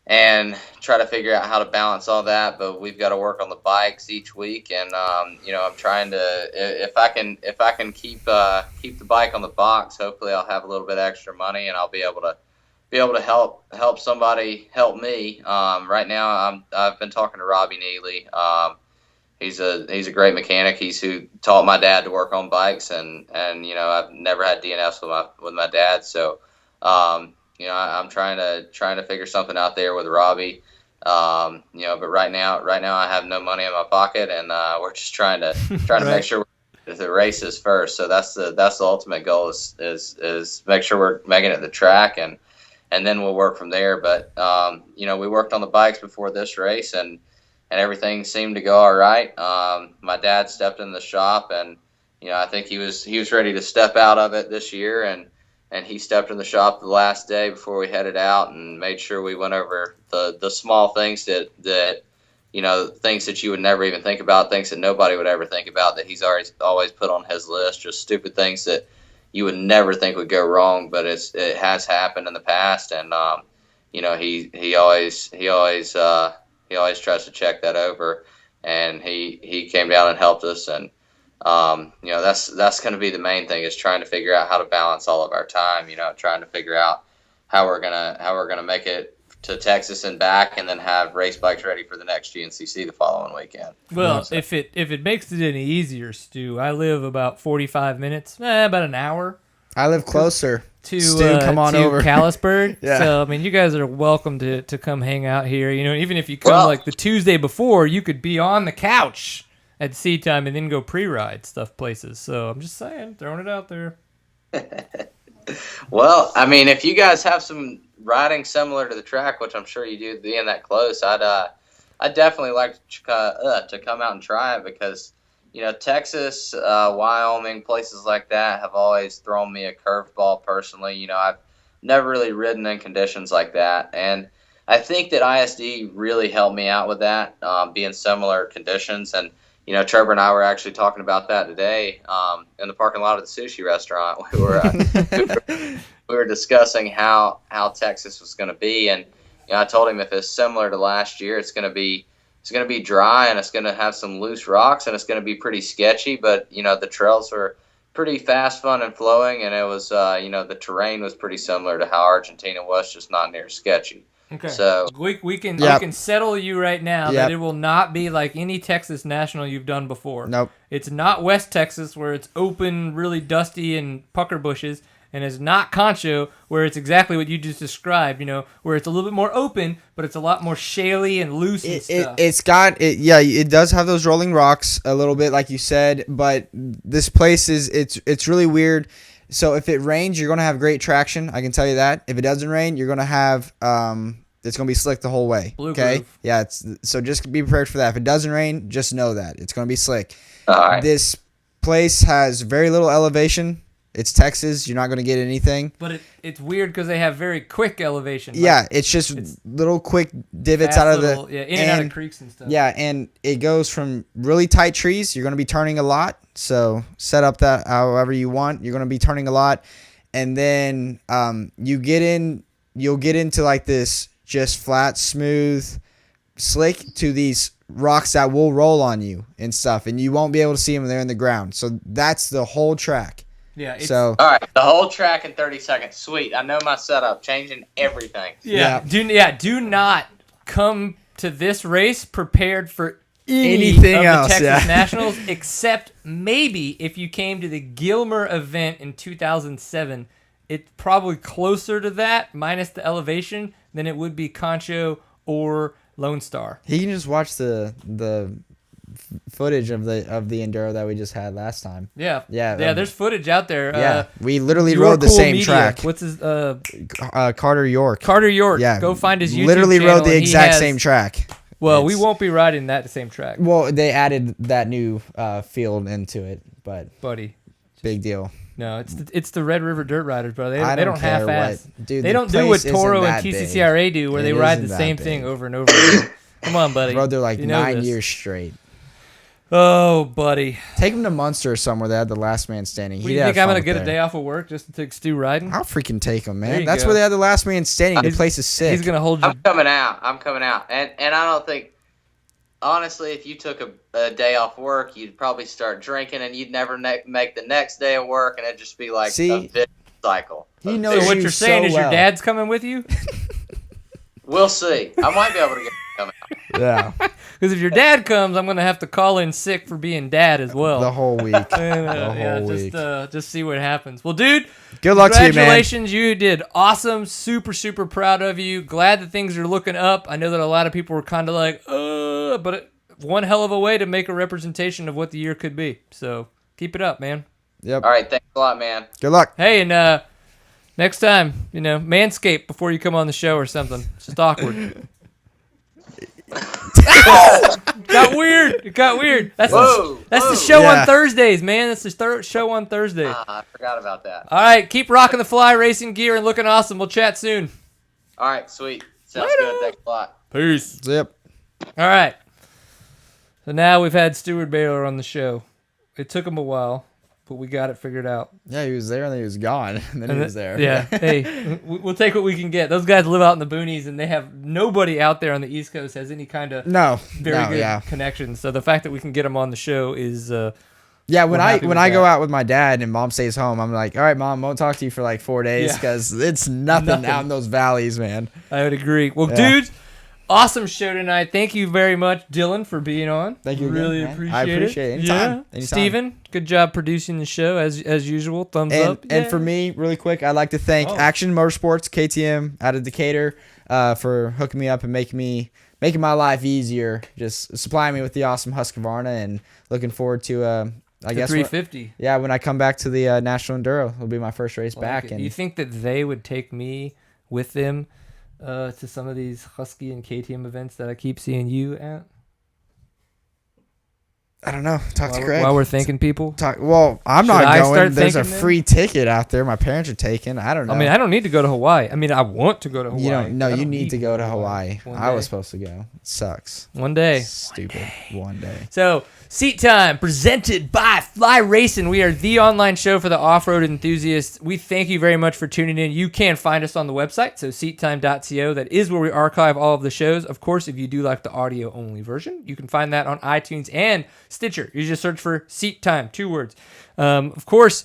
and try to figure out how to balance all that, but we've got to work on the bikes each week. And I'm trying to, if I can keep the bike on the box, hopefully I'll have a little bit extra money and I'll be able to help somebody help me. Right now I've been talking to Robbie Neely. He's a great mechanic. He's who taught my dad to work on bikes, and I've never had DNFs with my dad. So I'm trying to figure something out there with Robbie. But right now I have no money in my pocket, and we're just trying to Right. make sure the races first. So that's the ultimate goal is make sure we're making it the track, and then we'll work from there. But we worked on the bikes before this race, and everything seemed to go all right. My dad stepped in the shop, and I think he was ready to step out of it this year, and he stepped in the shop the last day before we headed out and made sure we went over the small things that things that you would never even think about, things that nobody would ever think about, that he's always put on his list, just stupid things that you would never think would go wrong, but it has happened in the past, and he always tries to check that over, and he came down and helped us, and that's going to be the main thing, is trying to figure out how to balance all of our time, trying to figure out how we're gonna make it to Texas and back, and then have race bikes ready for the next GNCC the following weekend. Well, if it makes it any easier, Stu, I live about 45 minutes, about an hour I live closer. to Stu, come on to over. Callisburg. Yeah. So I mean, you guys are welcome to come hang out here. Even if you come Well- like the Tuesday before, you could be on the couch at seat time and then go pre-ride stuff places. So I'm just saying, throwing it out there. Well, I mean, if you guys have some riding similar to the track, which I'm sure you do, being that close, I'd definitely like to come out and try it, because Texas, Wyoming, places like that have always thrown me a curveball personally. I've never really ridden in conditions like that, and I think that ISD really helped me out with that, being similar conditions. And Trevor and I were actually talking about that today in the parking lot of the sushi restaurant. We were discussing how Texas was going to be, and I told him if it's similar to last year, it's going to be dry, and it's going to have some loose rocks, and it's going to be pretty sketchy. But the trails were pretty fast, fun, and flowing, and it was the terrain was pretty similar to how Argentina was, just not near sketchy. Okay. So we can Yep. settle you right now Yep. that it will not be like any Texas National you've done before. Nope. It's not West Texas where it's open, really dusty and pucker bushes, and it's not Concho where it's exactly what you just described. Where it's a little bit more open, but it's a lot more shaly and loose and stuff. It does have those rolling rocks a little bit, like you said, but this place it's really weird. So if it rains, you're gonna have great traction. I can tell you that. If it doesn't rain, you're gonna have it's gonna be slick the whole way. Blue okay. groove. Yeah. So just be prepared for that. If it doesn't rain, just know that it's gonna be slick. all right. This place has very little elevation. It's Texas. You're not gonna get anything. But it's weird because they have very quick elevation. Yeah, it's just little quick divots out of in and out of creeks and stuff. Yeah, and it goes from really tight trees. You're going to be turning a lot, so set up that however you want. You're going to be turning a lot, and then you'll get into like this just flat, smooth, slick to these rocks that will roll on you and stuff, and you won't be able to see them. They're in the ground. So that's the whole track. Yeah. So All right, the whole track in 30 seconds. Sweet. I know my setup, changing everything. Yeah. Do not come to this race prepared for Anything of else, the Texas yeah. Nationals, except maybe if you came to the Gilmer event in 2007. It's probably closer to that, minus the elevation, than it would be Concho or Lone Star. he can just watch the footage of the Enduro that we just had last time. Yeah. Yeah, Yeah, there's footage out there. Yeah, we literally Your rode the Cool same Media. track. What's his Carter York. Carter York. Yeah, Go find his YouTube literally channel, rode the and he exact has- same track. Well, we It's- won't be riding that same track, Well, they added that new field into it, but buddy. big deal. No, it's the Red River Dirt Riders, bro. I They don't don't care half-ass. what- dude, They the don't do what place isn't Toro and that big. TCCRA do, where It they ride the isn't that same big. thing over and over again. Come on, buddy. Rode there like You know 9 this. years straight. Oh, buddy. Take him to Munster or somewhere. They had the last man standing. What, He'd you have think I'm fun gonna up get a there. day off of work just to take Stu riding? I'll freaking take him, There man. you That's go. where they had the last man standing. The He's- place is sick. He's gonna hold you. I'm coming out. And I don't think, honestly, if you took a day off work, you'd probably start drinking, and you'd never make the next day of work, and it'd just be like See? a vicious cycle. He So knows what you you're saying so is your well. dad's coming with you? We'll see. I might be able to get him coming out. Yeah. Because if your dad comes, I'm gonna have to call in sick for being dad as well. The whole week. And, week. Just see what happens. Well, dude, Good luck to you, man. congratulations. You did awesome. Super, super proud of you. Glad that things are looking up. I know that a lot of people were kind of like, but one hell of a way to make a representation of what the year could be. So keep it up, man. Yep. All right, thanks a lot, man. Good luck. Hey, and next time, manscape before you come on the show or something. It's just awkward. Got weird. It got weird. That's the show on Thursdays, man. That's the show on Thursdays. I forgot about that. All right, keep rocking the fly racing gear and looking awesome. We'll chat soon. All right, sweet. Sounds good. Thanks a lot. Peace. Yep. All right. So now we've had Steward Baylor on the show. It took him a while, but we got it figured out. Yeah, he was there and then he was gone. And then he was there. Yeah. Hey, we'll take what we can get. Those guys live out in the boonies, and they have nobody out there on the East Coast has any kind of very good connection. So the fact that we can get them on the show is yeah. When I go out with my dad and mom stays home, I'm like, all right, mom, won't talk to you for like 4 days because it's nothing out in those valleys, man. I would agree. Well, dudes. Awesome show tonight. Thank you very much, Dylan, for being on. Thank you. Really again, appreciate I appreciate it. Anytime. Steven, good job producing the show as usual. Thumbs up. And for me, really quick, I'd like to thank Action Motorsports, KTM out of Decatur, for hooking me up and making my life easier, just supplying me with the awesome Husqvarna, and looking forward to I guess 350. When I come back to the National Enduro, it'll be my first race back. And you think that they would take me with them to some of these Husky and KTM events that I keep seeing you at? I don't know. Talk to Craig. While we're thinking people. I'm not going. There's a them? free ticket out there. My parents are taking. I don't know. I mean, I don't need to go to Hawaii. I mean, I want to go to Hawaii. You don't. No, you need to go to Hawaii. I was supposed to go. It sucks. One day. Stupid. One day. So, Seat Time, presented by Fly Racing. We are the online show for the off-road enthusiasts. We thank you very much for tuning in. You can find us on the website, so seattime.co. That is where we archive all of the shows. Of course, if you do like the audio-only version, you can find that on iTunes and Stitcher. You just search for Seat Time, 2 words. Of course,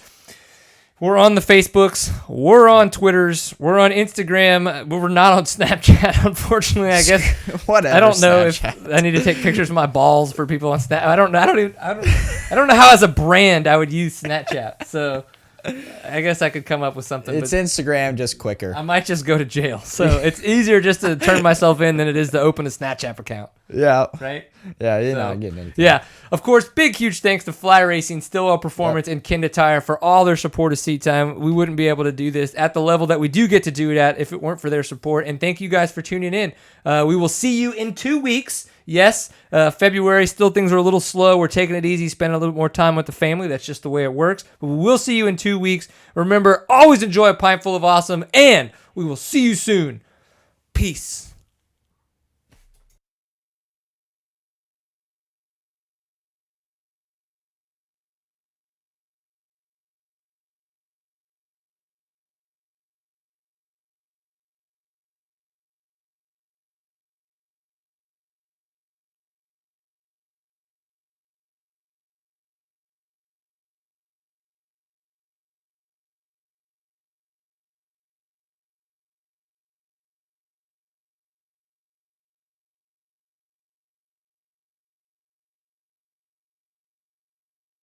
we're on the Facebooks, we're on Twitters, we're on Instagram, but we're not on Snapchat, unfortunately. I guess whatever. I don't know Snapchat. if I need to take pictures of my balls for people on Snap. I don't know how as a brand I would use Snapchat. So I guess I could come up with something. It's Instagram, just quicker. I might just go to jail. So it's easier just to turn myself in than it is to open a Snapchat account. Yeah. Right? Yeah, you're not getting anything. Yeah. Of course, big, huge thanks to Fly Racing, Stillwell Performance, and Kenda Tire for all their support of Seat Time. We wouldn't be able to do this at the level that we do get to do it at if it weren't for their support. And thank you guys for tuning in. We will see you in 2 weeks. Yes, February, still things are a little slow. We're taking it easy, spending a little more time with the family. That's just the way it works. But we will see you in 2 weeks. Remember, always enjoy a pint full of awesome, and we will see you soon. Peace.